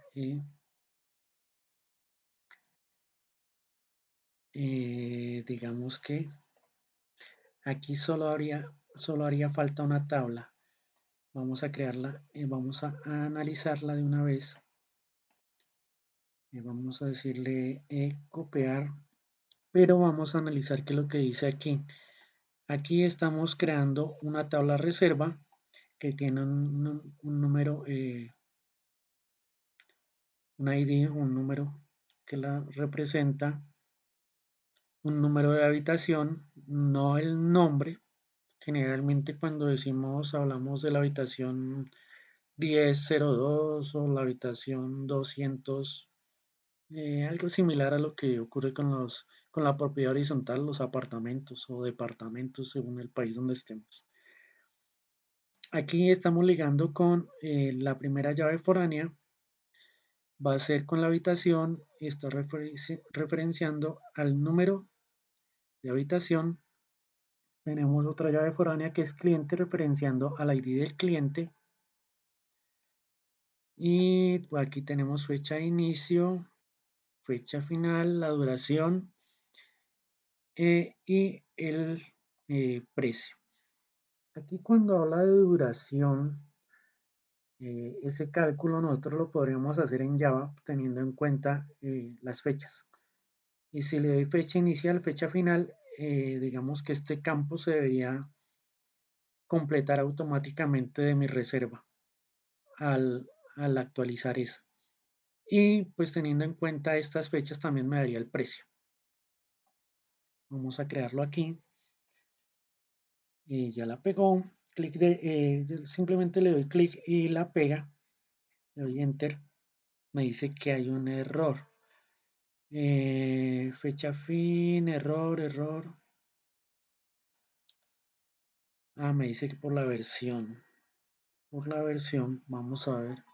Digamos que aquí solo haría falta una tabla. Vamos a crearla, vamos a analizarla de una vez. Vamos a decirle copiar, pero vamos a analizar qué es lo que dice aquí. Aquí estamos creando una tabla reserva que tiene un número, un ID, un número que la representa, un número de habitación, no el nombre. Generalmente cuando decimos, hablamos de la habitación 1002 o la habitación 200, algo similar a lo que ocurre con la propiedad horizontal, los apartamentos o departamentos según el país donde estemos. Aquí estamos ligando con la primera llave foránea, va a ser con la habitación, está referenciando al número de habitación. Tenemos otra llave foránea que es cliente referenciando al ID del cliente. Y aquí tenemos fecha de inicio, fecha final, la duración y el precio. Aquí cuando habla de duración, ese cálculo nosotros lo podríamos hacer en Java teniendo en cuenta las fechas. Y si le doy fecha inicial, fecha final, digamos que este campo se debería completar automáticamente de mi reserva al actualizar eso. Y pues teniendo en cuenta estas fechas también me daría el precio. Vamos a crearlo aquí. Y ya la pegó. yo simplemente le doy clic y la pega, le doy enter, me dice que hay un error. Fecha fin, error. Me dice que por la versión. Vamos a ver.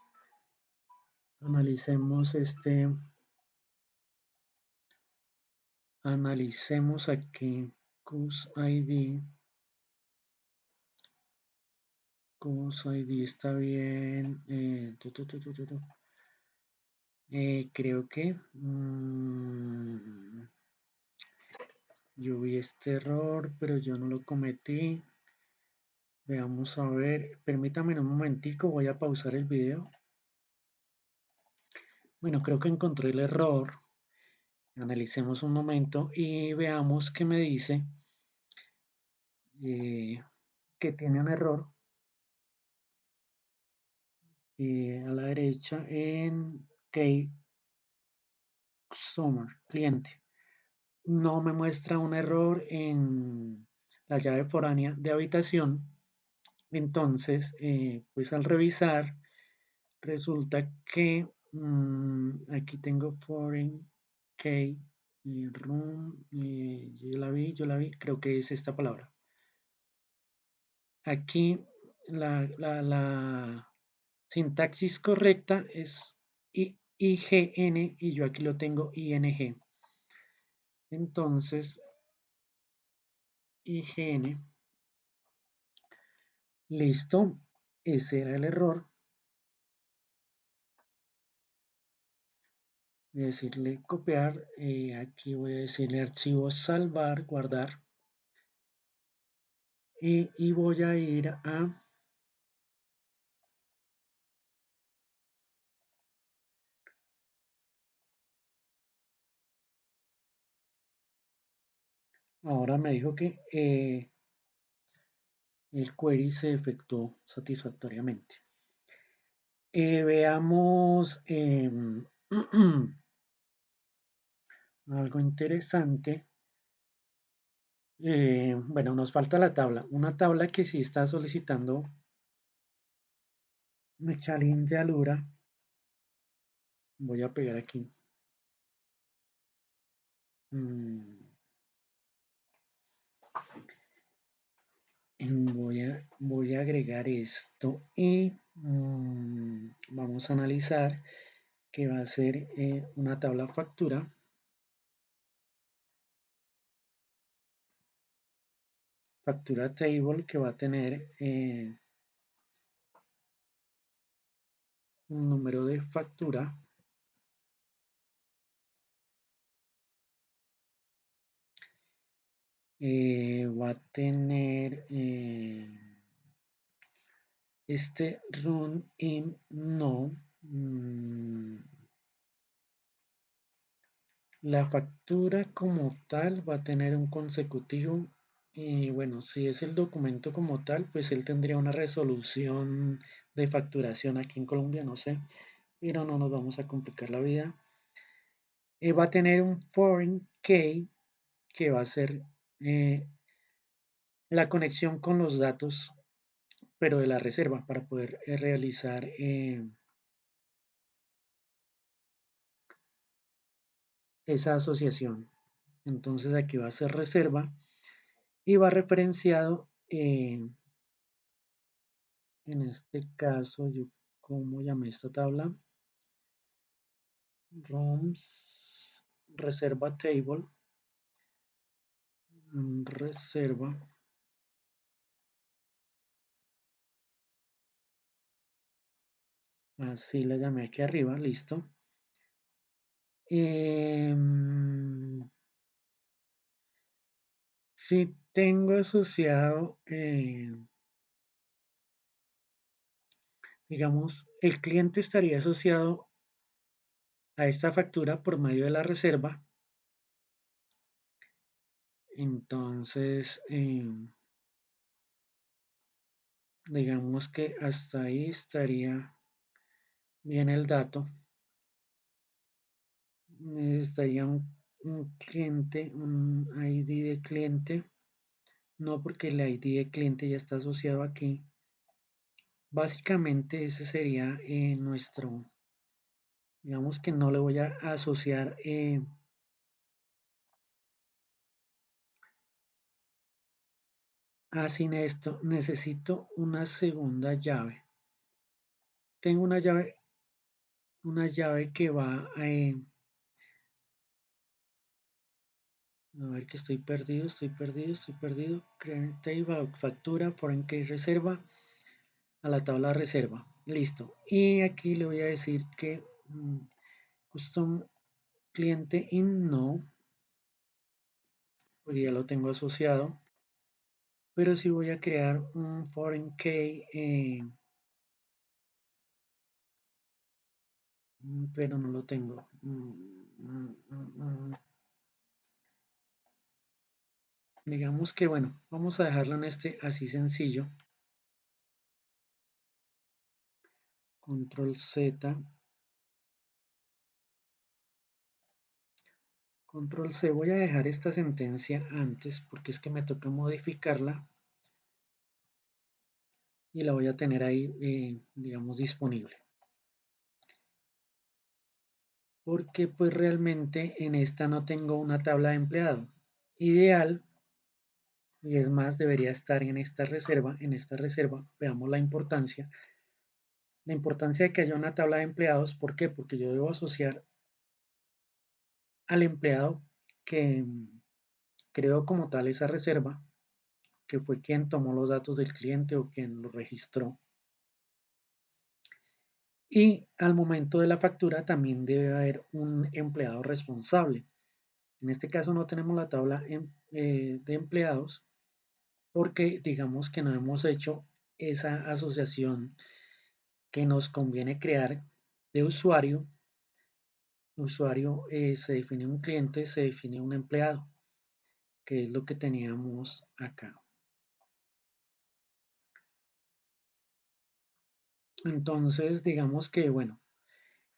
Analicemos analicemos aquí. Cus ID. Cus ID está bien. Creo que yo vi este error, pero yo no lo cometí. Veamos a ver. Permítame un momentico, voy a pausar el video. Bueno, creo que encontré el error. Analicemos un momento y veamos qué me dice que tiene un error a la derecha en Key Customer, cliente. No me muestra un error en la llave foránea de habitación. Entonces, pues al revisar, resulta que aquí tengo foreign key room. Yo la vi, creo que es esta palabra. Aquí la sintaxis correcta es IGN y yo aquí lo tengo ING. Entonces, IGN, listo, ese era el error. Voy a decirle copiar, aquí voy a decirle archivo salvar, guardar y voy a ir a ahora me dijo que el query se efectuó satisfactoriamente. Veamos algo interesante. Bueno, nos falta la tabla. Una tabla que sí está solicitando Mechalin de Alura. Voy a pegar aquí. Mm, voy a agregar esto y vamos a analizar que va a ser una tabla factura. Factura table que va a tener un número de factura. Va a tener este run in no. La factura como tal va a tener un consecutivo y bueno, si es el documento como tal, pues él tendría una resolución de facturación aquí en Colombia, no sé, pero no nos vamos a complicar la vida. Va a tener un foreign key que va a ser la conexión con los datos, pero de la reserva para poder realizar esa asociación. Entonces aquí va a ser reserva y va referenciado en este caso, yo como llamé esta tabla, rooms reserva table, reserva, así la llamé aquí arriba, listo. Si tengo asociado, digamos, el cliente estaría asociado a esta factura por medio de la reserva. Entonces, digamos que hasta ahí estaría bien el dato. Necesitaría un cliente, un ID de cliente no porque el ID de cliente ya está asociado aquí. Básicamente ese sería nuestro, digamos que no le voy a asociar sin esto. Necesito una segunda llave. Tengo una llave que va a ver que estoy perdido. Create factura, foreign key reserva, a la tabla reserva. Listo. Y aquí le voy a decir que custom cliente in no, porque ya lo tengo asociado. Pero si voy a crear un foreign key, pero no lo tengo. Digamos que bueno, vamos a dejarlo en este así sencillo. Control Z. Control C. Voy a dejar esta sentencia antes porque es que me toca modificarla y la voy a tener ahí, digamos, disponible. Porque pues realmente en esta no tengo una tabla de empleado. Ideal, y es más, debería estar en esta reserva. En esta reserva, veamos la importancia. La importancia de que haya una tabla de empleados, ¿por qué? Porque yo debo asociar al empleado que creó como tal esa reserva, que fue quien tomó los datos del cliente o quien lo registró. Y al momento de la factura también debe haber un empleado responsable. En este caso no tenemos la tabla de empleados porque digamos que no hemos hecho esa asociación que nos conviene crear de usuario. Usuario se define un cliente, se define un empleado, que es lo que teníamos acá. Entonces, digamos que, bueno,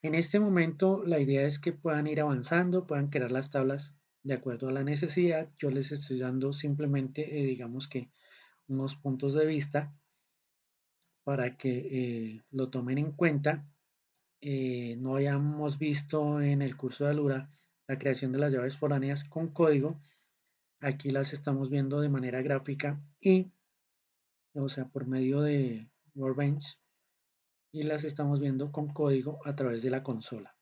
en este momento la idea es que puedan ir avanzando, puedan crear las tablas de acuerdo a la necesidad. Yo les estoy dando simplemente, digamos que, unos puntos de vista para que lo tomen en cuenta. No habíamos visto en el curso de Alura la creación de las llaves foráneas con código. Aquí las estamos viendo de manera gráfica y, o sea, por medio de Workbench, y las estamos viendo con código a través de la consola.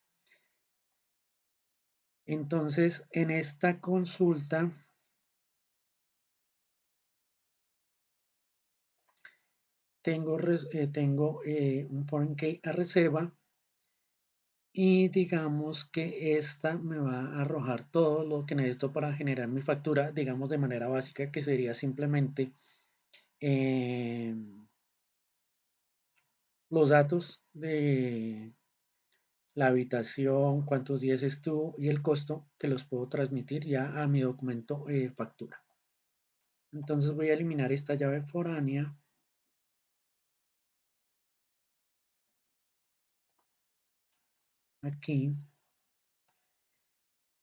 Entonces, en esta consulta tengo un foreign key a reserva y digamos que esta me va a arrojar todo lo que necesito para generar mi factura, digamos de manera básica, que sería simplemente eh, los datos de la habitación, cuántos días estuvo y el costo, que los puedo transmitir ya a mi documento factura. Entonces voy a eliminar esta llave foránea aquí.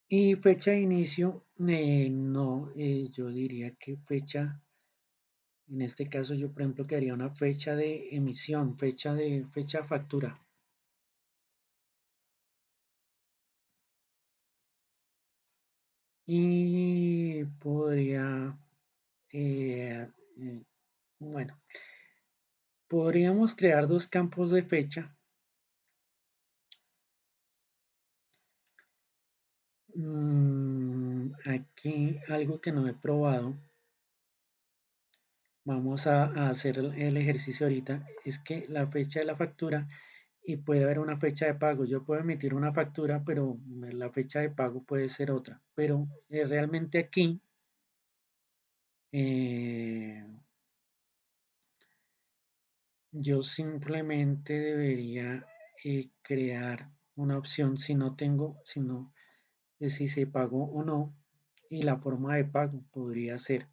Y fecha de inicio, no, yo diría que fecha, en este caso yo por ejemplo quedaría una fecha de emisión, fecha factura. Y podría, bueno, podríamos crear dos campos de fecha. Aquí algo que no he probado. Vamos a hacer el ejercicio ahorita. Es que la fecha de la factura y puede haber una fecha de pago. Yo puedo emitir una factura, pero la fecha de pago puede ser otra. Pero realmente aquí eh, yo simplemente debería crear una opción si no tengo, si se pagó o no, y la forma de pago podría ser.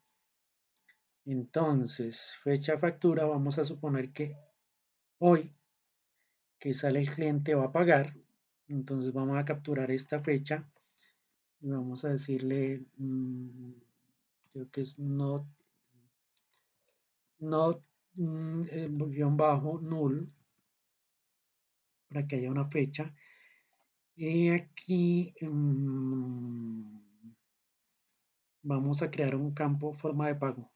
Entonces, fecha factura, vamos a suponer que hoy que sale el cliente va a pagar. Entonces vamos a capturar esta fecha y vamos a decirle, creo que es no not guión bajo null para que haya una fecha. Y aquí vamos a crear un campo forma de pago.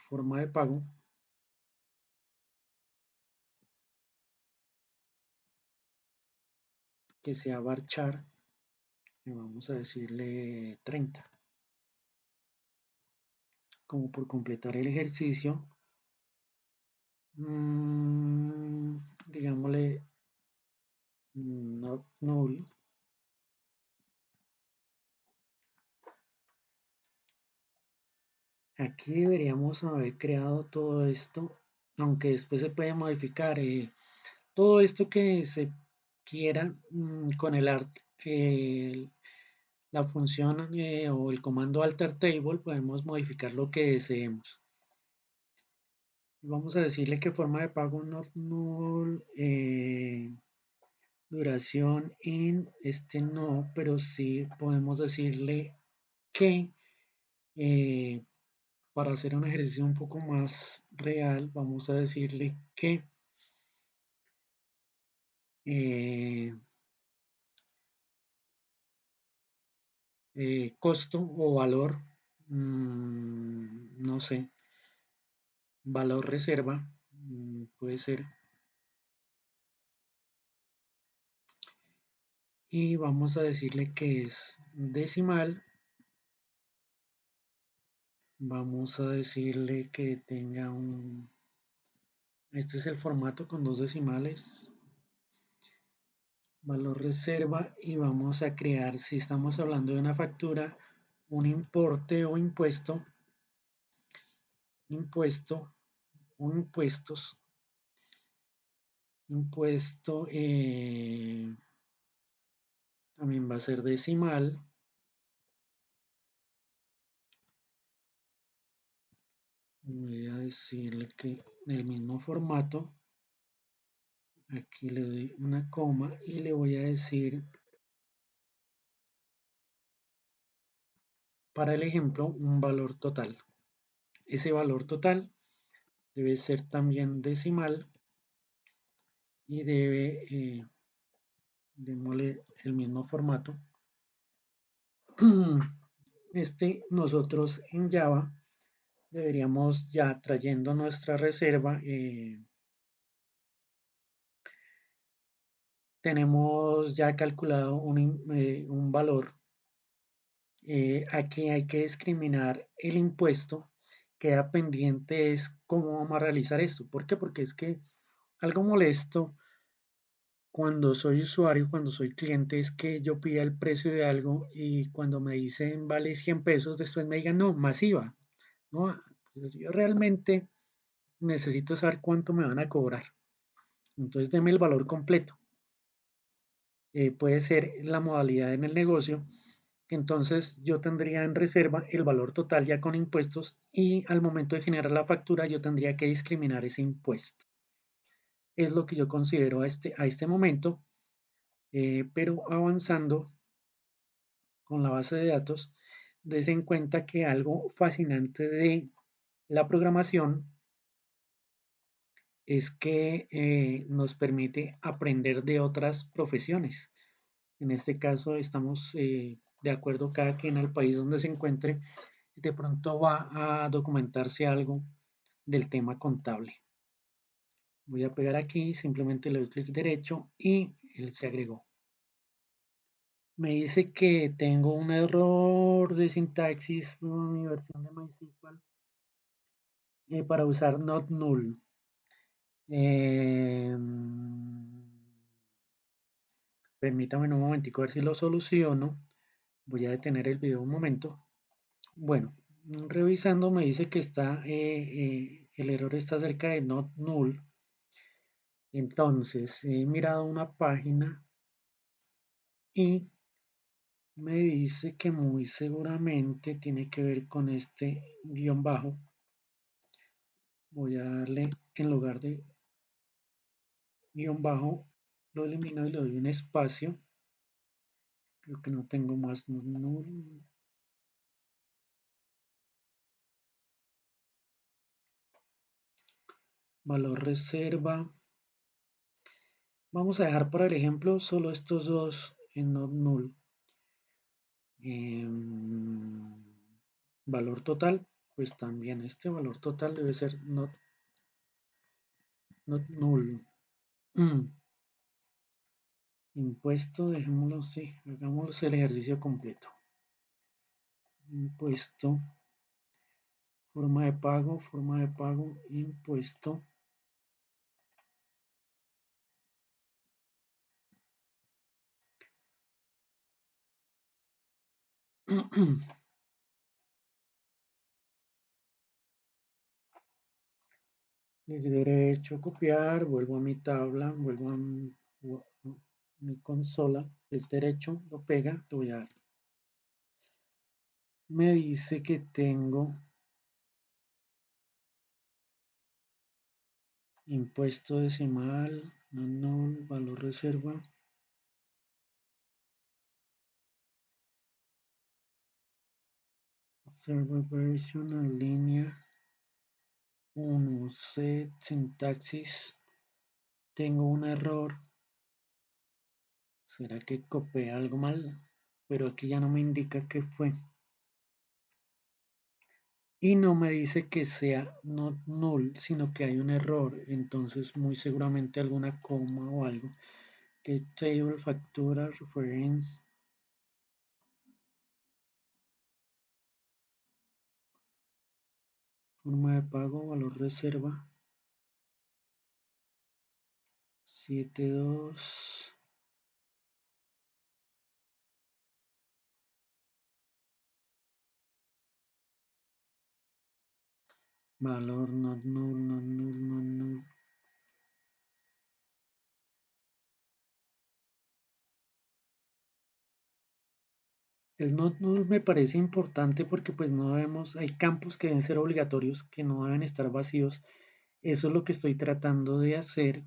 Forma de pago que sea varchar. Y vamos a decirle 30. Como por completar el ejercicio. Digámosle not null. Aquí deberíamos haber creado todo esto, aunque después se puede modificar. Todo esto que se quiera con el art, la función o el comando alter table, podemos modificar lo que deseemos. Vamos a decirle que forma de pago not null, duración in, este no, pero sí podemos decirle que para hacer un ejercicio un poco más real, vamos a decirle que eh, costo o valor, no sé, valor reserva, puede ser, y vamos a decirle que es decimal, vamos a decirle que tenga este es el formato con dos decimales, valor reserva, y vamos a crear, si estamos hablando de una factura, un importe o impuesto o impuestos, impuesto también va a ser decimal. Voy a decirle que en el mismo formato, aquí le doy una coma y le voy a decir para el ejemplo un valor total. Ese valor total debe ser también decimal y debe, démosle el mismo formato. Nosotros en Java deberíamos ya trayendo nuestra reserva, tenemos ya calculado un valor. Aquí hay que discriminar el impuesto. Queda pendiente es cómo vamos a realizar esto. ¿Por qué? Porque es que algo molesto cuando soy usuario, cuando soy cliente, es que yo pida el precio de algo y cuando me dicen vale 100 pesos, después me digan no, masiva. No, pues yo realmente necesito saber cuánto me van a cobrar. Entonces deme el valor completo. Puede ser la modalidad en el negocio. Entonces yo tendría en reserva el valor total ya con impuestos y al momento de generar la factura yo tendría que discriminar ese impuesto. Es lo que yo considero a este momento, pero avanzando con la base de datos, des en cuenta que algo fascinante de la programación es que nos permite aprender de otras profesiones. En este caso estamos de acuerdo cada quien al país donde se encuentre, de pronto va a documentarse algo del tema contable. Voy a pegar aquí, simplemente le doy clic derecho y él se agregó. Me dice que tengo un error de sintaxis en mi versión de MySQL para usar not null. Eh, Permítame un momentico a ver si lo soluciono. Voy a detener el video un momento. Bueno, revisando me dice que está el error está cerca de not null. Entonces he mirado una página y me dice que muy seguramente tiene que ver con este guión bajo. Voy a darle en lugar de guión bajo, lo elimino y le doy un espacio. Creo que no tengo más null. valor reserva. Vamos a dejar para el ejemplo solo estos dos en not null. Valor total, pues también este valor total debe ser not null. Impuesto, dejémoslo así, hagámoslo el ejercicio completo. Impuesto, forma de pago, impuesto. Clic derecho, copiar, vuelvo a mi tabla, vuelvo a mi consola, clic derecho, lo pega, lo voy a dar. Me dice que tengo impuesto decimal, null, valor reserva. Server version en línea 1, set, sintaxis. Tengo un error. ¿Será que copié algo mal? Pero aquí ya no me indica qué fue. Y no me dice que sea not null, sino que hay un error. Entonces muy seguramente alguna coma o algo. Get table, factura, reference. Forma de pago, valor reserva. 72. Valor not null, not null, not null. El not null me parece importante porque pues no debemos, hay campos que deben ser obligatorios, que no deben estar vacíos. Eso es lo que estoy tratando de hacer,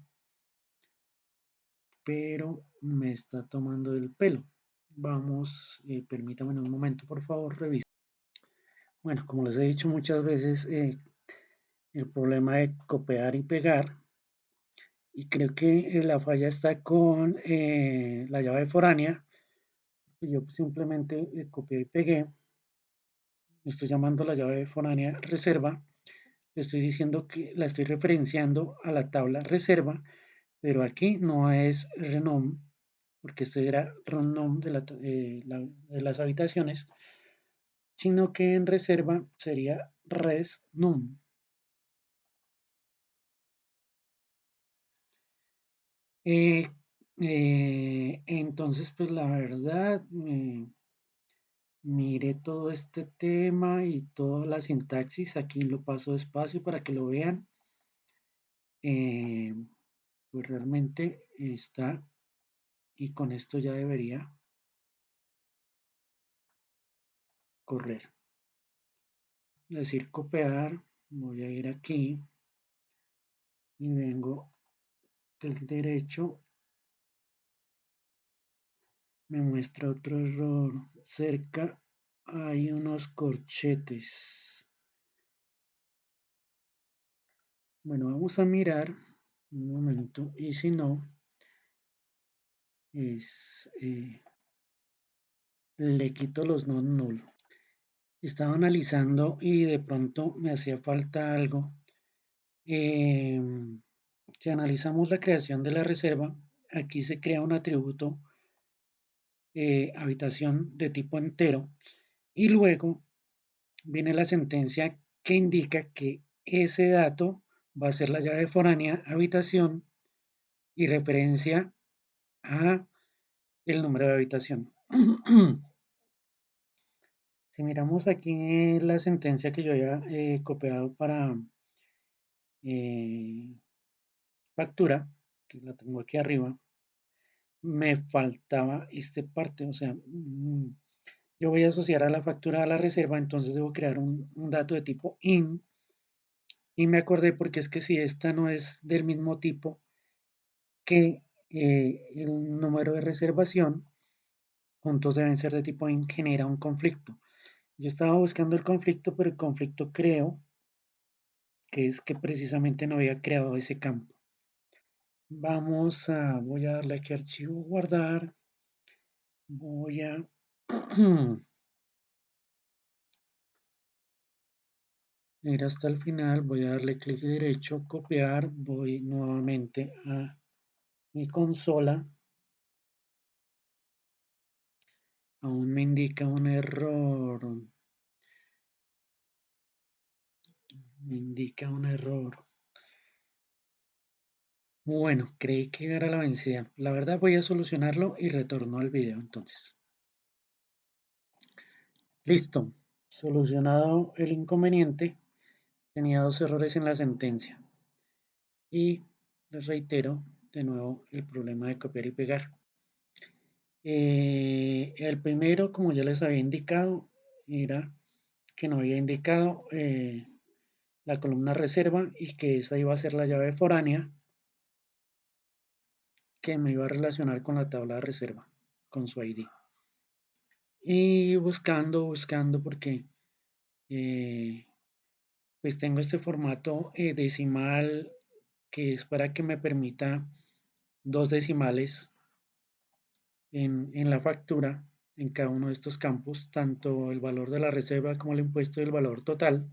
pero me está tomando el pelo. Vamos, permítame un momento, por favor, revisa. Bueno, como les he dicho muchas veces, el problema de copiar y pegar, y creo que la falla está con la llave foránea. Yo simplemente copié y pegué. Estoy llamando la llave foránea reserva. Le estoy diciendo que la estoy referenciando a la tabla reserva, pero aquí no es renom, porque este era renom de las habitaciones, sino que en reserva sería res num. Entonces, pues la verdad, miré todo este tema y toda la sintaxis. Aquí lo paso despacio para que lo vean. Eh, pues realmente está, y con esto ya debería correr. Es decir, copiar. Voy a ir aquí y vengo del derecho. Me muestra otro error. Cerca hay unos corchetes. Bueno, vamos a mirar un momento. Y si no, le quito los non null. Estaba analizando y de pronto me hacía falta algo. Si analizamos la creación de la reserva, aquí se crea un atributo habitación de tipo entero y luego viene la sentencia que indica que ese dato va a ser la llave foránea habitación y referencia a el número de habitación. Si miramos aquí la sentencia que yo había copiado para eh, factura, que la tengo aquí arriba, me faltaba esta parte, o sea, yo voy a asociar a la factura a la reserva, entonces debo crear un dato de tipo in, y me acordé porque es que si esta no es del mismo tipo que el número de reservación, juntos deben ser de tipo in, genera un conflicto. Yo estaba buscando el conflicto, pero el conflicto creo que es que precisamente no había creado ese campo. Voy a darle aquí archivo guardar, voy a ir hasta el final, voy a darle clic derecho, copiar, voy nuevamente a mi consola, aún me indica un error, me indica un error. Bueno, creí que era la vencida. La verdad voy a solucionarlo y retorno al video entonces. Listo, solucionado el inconveniente. Tenía dos errores en la sentencia. Y les reitero de nuevo el problema de copiar y pegar. El primero, como ya les había indicado, era que no había indicado la columna reserva y que esa iba a ser la llave foránea que me iba a relacionar con la tabla de reserva, con su ID. Y buscando porque eh, pues tengo este formato decimal que es para que me permita dos decimales en la factura en cada uno de estos campos, tanto el valor de la reserva como el impuesto y el valor total.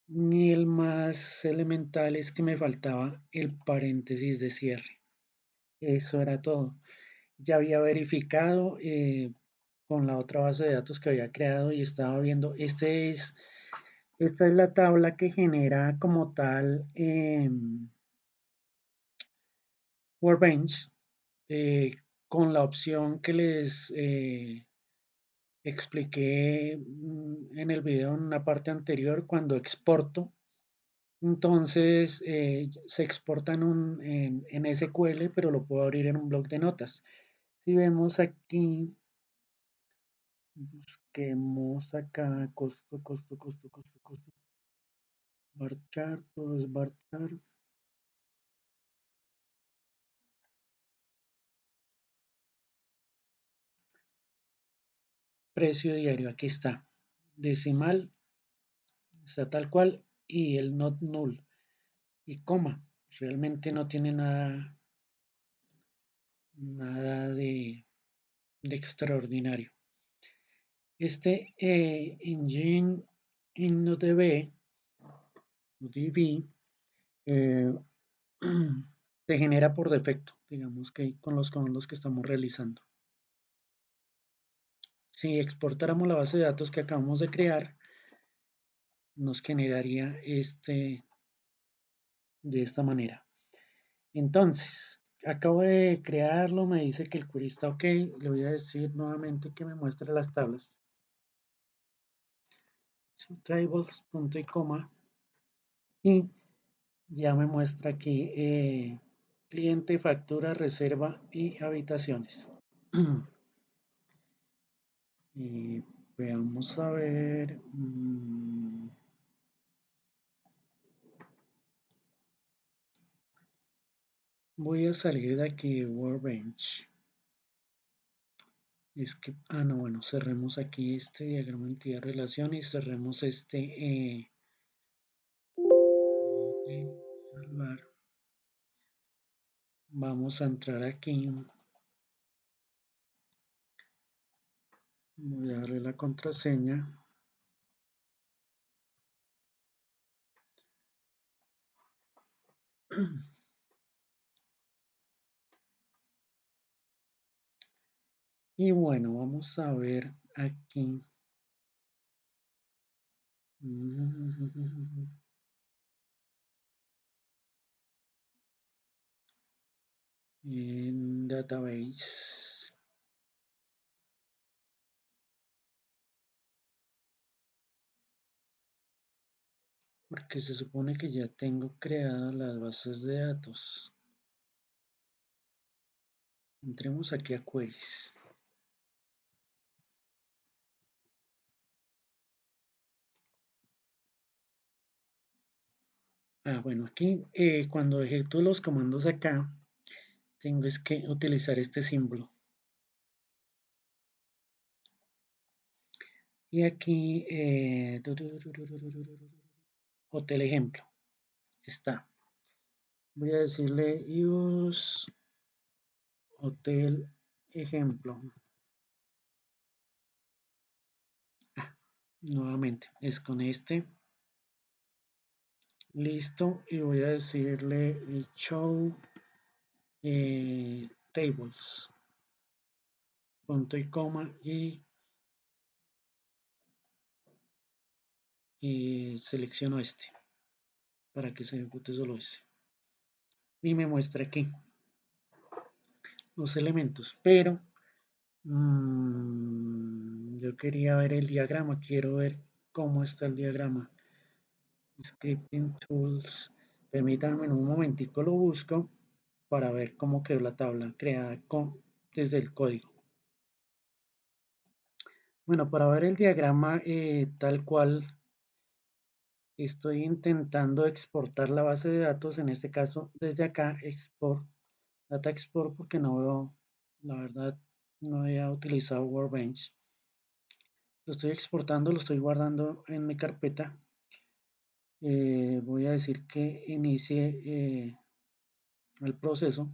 Y el más elemental es que me faltaba el paréntesis de cierre. Eso era todo. Ya había verificado con la otra base de datos que había creado y estaba viendo, esta es la tabla que genera como tal Workbench con la opción que les expliqué en el video en una parte anterior cuando exporto. Entonces se exporta en SQL, pero lo puedo abrir en un bloc de notas. Si vemos aquí, busquemos acá costo, bar chart, todo es bar chart, precio diario, aquí está, decimal, está tal cual, y el not null, y coma, realmente no tiene nada de extraordinario. Este engine InnoDB, eh, se genera por defecto, digamos que con los comandos que estamos realizando. Si exportáramos la base de datos que acabamos de crear, nos generaría de esta manera. Entonces, acabo de crearlo, me dice que el query está ok, le voy a decir nuevamente que me muestre las tablas. Tables, punto y coma, y ya me muestra aquí cliente, factura, reserva y habitaciones. Y veamos a ver. Voy a salir de aquí de Workbench. Es que, no, bueno, cerremos aquí este diagrama entidad relación y cerremos salvar. Vamos a entrar aquí. Voy a darle la contraseña. Y bueno, vamos a ver aquí. En database. Porque se supone que ya tengo creadas las bases de datos. Entremos aquí a queries. Bueno, aquí cuando ejecuto los comandos acá, tengo es que utilizar este símbolo. Y aquí, hotel ejemplo. Está. Voy a decirle use hotel ejemplo. Nuevamente es con este. Listo. Y voy a decirle show tables. Punto y coma y selecciono este para que se ejecute solo ese. Y me muestra aquí los elementos, pero yo quería ver el diagrama, quiero ver cómo está el diagrama. Scripting Tools, permítanme en un momentico lo busco para ver cómo quedó la tabla creada desde el código. Bueno, para ver el diagrama tal cual, estoy intentando exportar la base de datos, en este caso desde acá, export, data export, porque no veo, la verdad, no había utilizado Workbench. Lo estoy exportando, lo estoy guardando en mi carpeta. Voy a decir que inicie el proceso.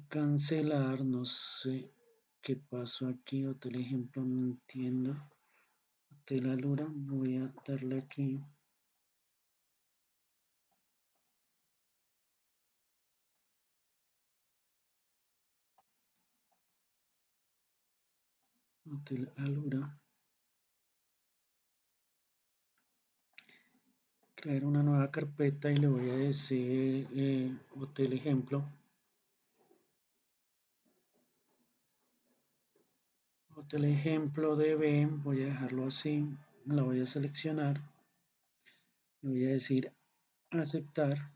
Cancelar, no sé qué pasó aquí. Hotel ejemplo, no entiendo. Hotel Alura, voy a darle aquí. Hotel Alura. Crear una nueva carpeta y le voy a decir hotel ejemplo. Hotel ejemplo de B, voy a dejarlo así. La voy a seleccionar. Le voy a decir aceptar.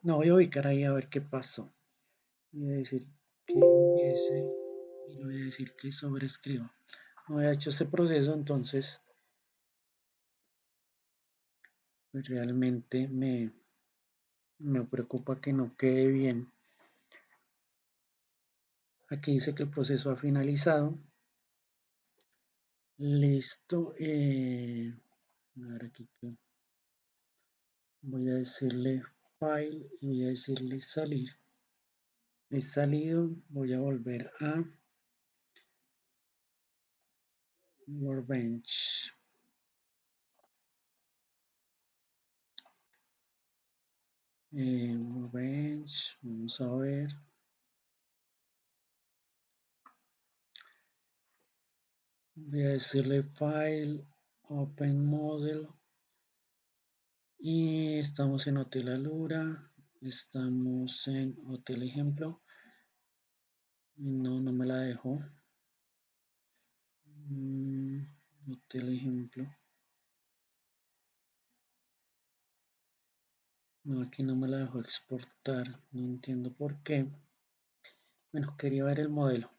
No, voy a ubicar ahí a ver qué pasó. Voy a decir que empiece y le voy a decir que sobrescriba. No he hecho este proceso, entonces pues, realmente me preocupa que no quede bien. Aquí dice que el proceso ha finalizado. Listo. A ver aquí. Voy a decirle file y voy a decirle salir. He salido. Voy a volver a Workbench. Workbench. Vamos a ver. Voy a decirle file, open model. Y estamos en Hotel Alura. Estamos en Hotel Ejemplo. No, no me la dejó. Hotel Ejemplo. No, aquí no me la dejó exportar. No entiendo por qué. Bueno, quería ver el modelo.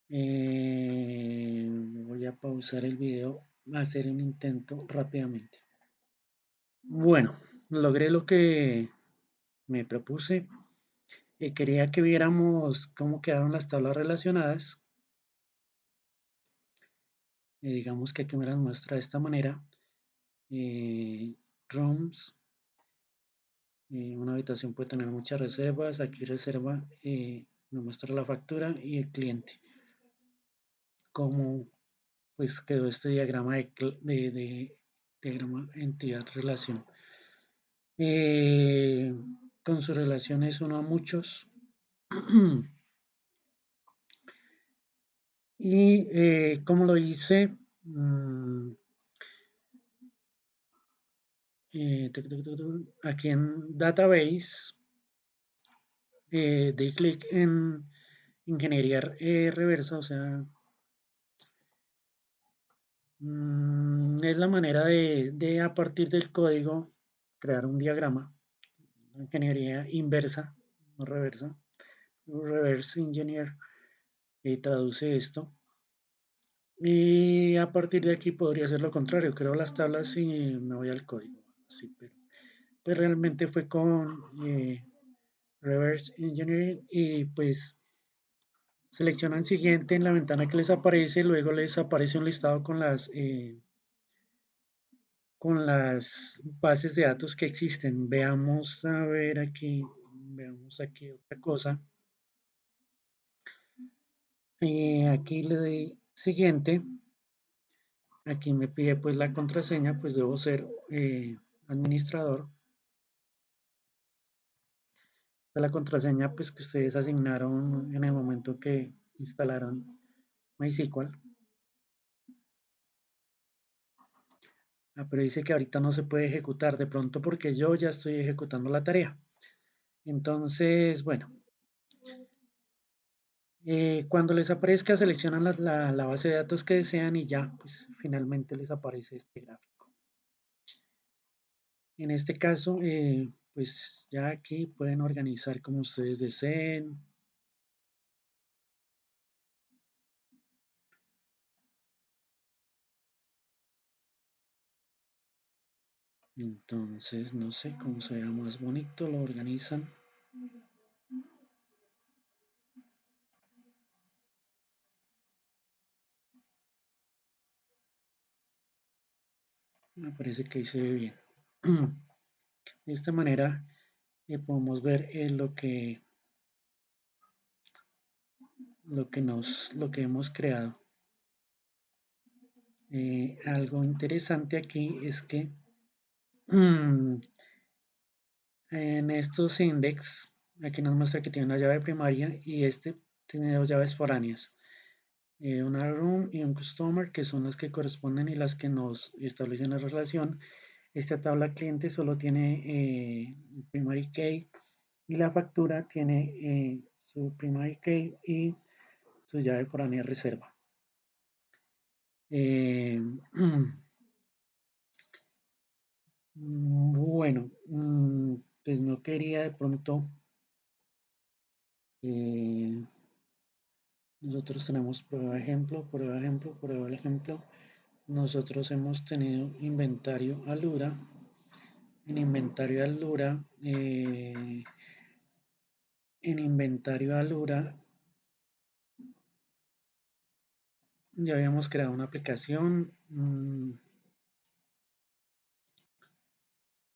Voy a pausar el video, hacer un intento rápidamente. Bueno, logré lo que me propuse. Quería que viéramos cómo quedaron las tablas relacionadas. Digamos que aquí me las muestra de esta manera. Rooms. Una habitación puede tener muchas reservas. Aquí reserva me muestra la factura y el cliente. Cómo pues quedó este diagrama de diagrama entidad relación. Con sus relaciones uno a muchos. Y como lo hice, aquí en database, di clic en ingeniería reversa, o sea, es la manera de a partir del código crear un diagrama, ingeniería inversa, no reversa, reverse engineer, traduce esto. Y a partir de aquí podría ser lo contrario, creo las tablas y me voy al código, así, pero pues realmente fue con Reverse Engineering, y pues seleccionan siguiente en la ventana que les aparece, luego les aparece un listado con las bases de datos que existen. Veamos aquí otra cosa. Aquí le doy siguiente. Aquí me pide pues la contraseña, pues debo ser administrador. La contraseña pues que ustedes asignaron en el momento que instalaron MySQL. Pero dice que ahorita no se puede ejecutar, de pronto porque yo ya estoy ejecutando la tarea. Entonces, bueno, cuando les aparezca, seleccionan la base de datos que desean y ya, pues finalmente les aparece este gráfico. En este caso, pues ya aquí pueden organizar como ustedes deseen. Entonces, no sé cómo se vea más bonito, lo organizan. Me parece que ahí se ve bien. De esta manera podemos ver lo que hemos creado. Algo interesante aquí es que en estos index, aquí nos muestra que tiene una llave primaria y este tiene dos llaves foráneas. Una room y un customer, que son las que corresponden y las que nos establecen la relación. Esta tabla cliente solo tiene el primary key y la factura tiene su primary key y su llave foránea reserva. Eh, bueno, pues no quería de pronto. eh, Nosotros tenemos prueba ejemplo, prueba ejemplo, prueba ejemplo. Nosotros hemos tenido inventario Alura. En inventario Alura, en inventario Alura ya habíamos creado una aplicación.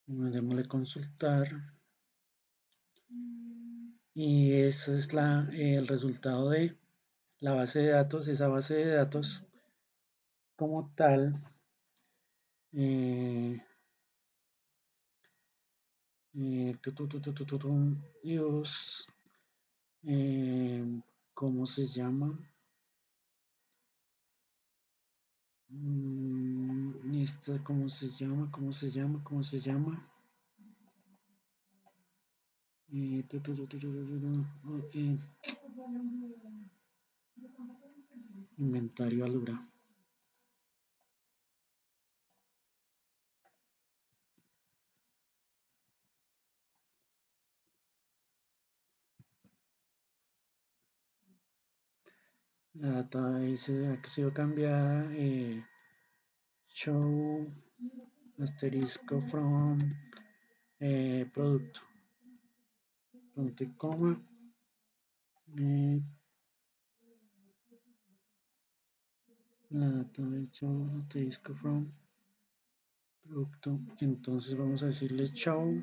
Démosle consultar. Y ese es el resultado de la base de datos. Esa base de datos como tal eh, use, eh, ¿cómo se llama? Esta, ¿cómo se llama? ¿Cómo se llama? ¿Cómo se llama? Oh, inventario Alura. La data ha sido cambiada. Show asterisco from producto. Punto y coma. Eh, la data show asterisco from producto. Entonces vamos a decirle show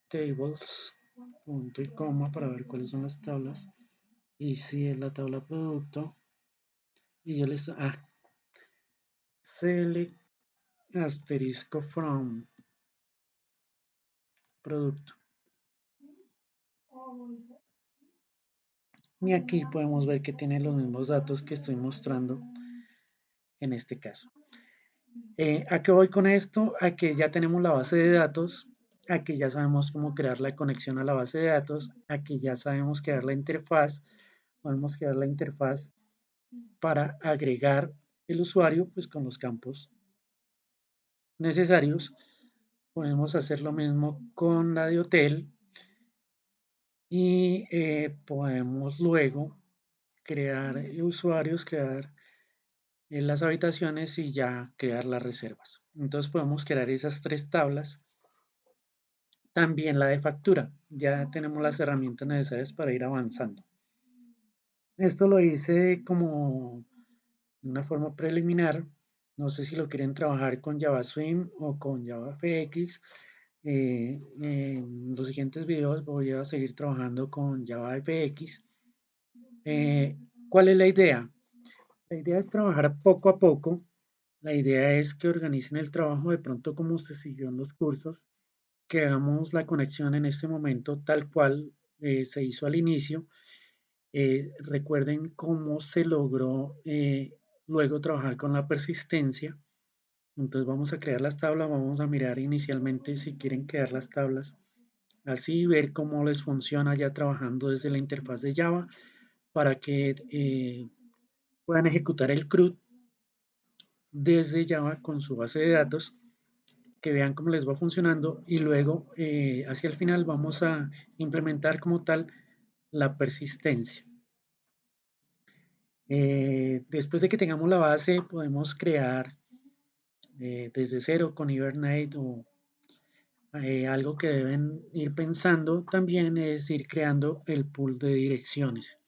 tables. Punto y coma para ver cuáles son las tablas. Y si es la tabla producto. Y yo les. Select asterisco from producto. Y aquí podemos ver que tiene los mismos datos que estoy mostrando en este caso. ¿A qué voy con esto? A que ya tenemos la base de datos, a que ya sabemos cómo crear la conexión a la base de datos, a que ya sabemos crear la interfaz, podemos crear la interfaz para agregar el usuario pues con los campos necesarios. Podemos hacer lo mismo con la de hotel y podemos luego crear usuarios, crear las habitaciones y ya crear las reservas. Entonces podemos crear esas tres tablas También la de factura. Ya tenemos las herramientas necesarias para ir avanzando. Esto lo hice como de una forma preliminar. No sé si lo quieren trabajar con JavaSwing o con JavaFX. En los siguientes videos voy a seguir trabajando con JavaFX. Eh, ¿Cuál es la idea? La idea es trabajar poco a poco. La idea es que organicen el trabajo de pronto como se siguió en los cursos, que hagamos la conexión en este momento tal cual se hizo al inicio. Recuerden cómo se logró luego trabajar con la persistencia. Entonces vamos a crear las tablas, vamos a mirar inicialmente si quieren crear las tablas, así ver cómo les funciona ya trabajando desde la interfaz de Java para que puedan ejecutar el CRUD desde Java con su base de datos, que vean cómo les va funcionando y luego hacia el final vamos a implementar como tal la persistencia. Después de que tengamos la base, podemos crear desde cero con Hibernate o algo que deben ir pensando también es ir creando el pool de direcciones.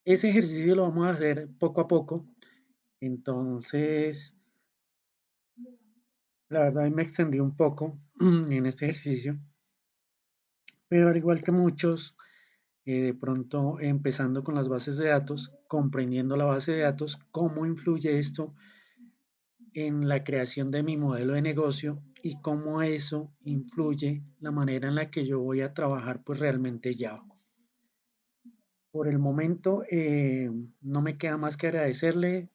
Ese ejercicio lo vamos a hacer poco a poco. Entonces, la verdad me extendí un poco en este ejercicio, pero al igual que muchos, de pronto empezando con las bases de datos, comprendiendo la base de datos, cómo influye esto en la creación de mi modelo de negocio y cómo eso influye la manera en la que yo voy a trabajar pues realmente Java. Por el momento no me queda más que agradecerle,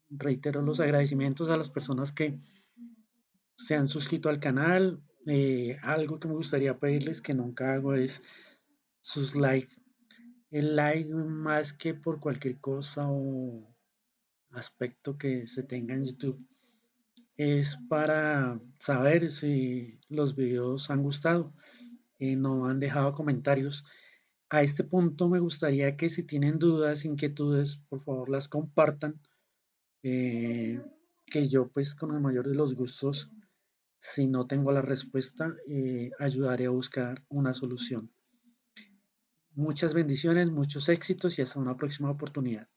reitero los agradecimientos a las personas que se han suscrito al canal. Algo que me gustaría pedirles que nunca hago es sus likes. El like más que por cualquier cosa o aspecto que se tenga en YouTube es para saber si los videos han gustado. No han dejado comentarios. A este punto me gustaría que si tienen dudas, inquietudes, por favor las compartan. eh, que yo pues con el mayor de los gustos, si no tengo la respuesta, ayudaré a buscar una solución. Muchas bendiciones, muchos éxitos y hasta una próxima oportunidad.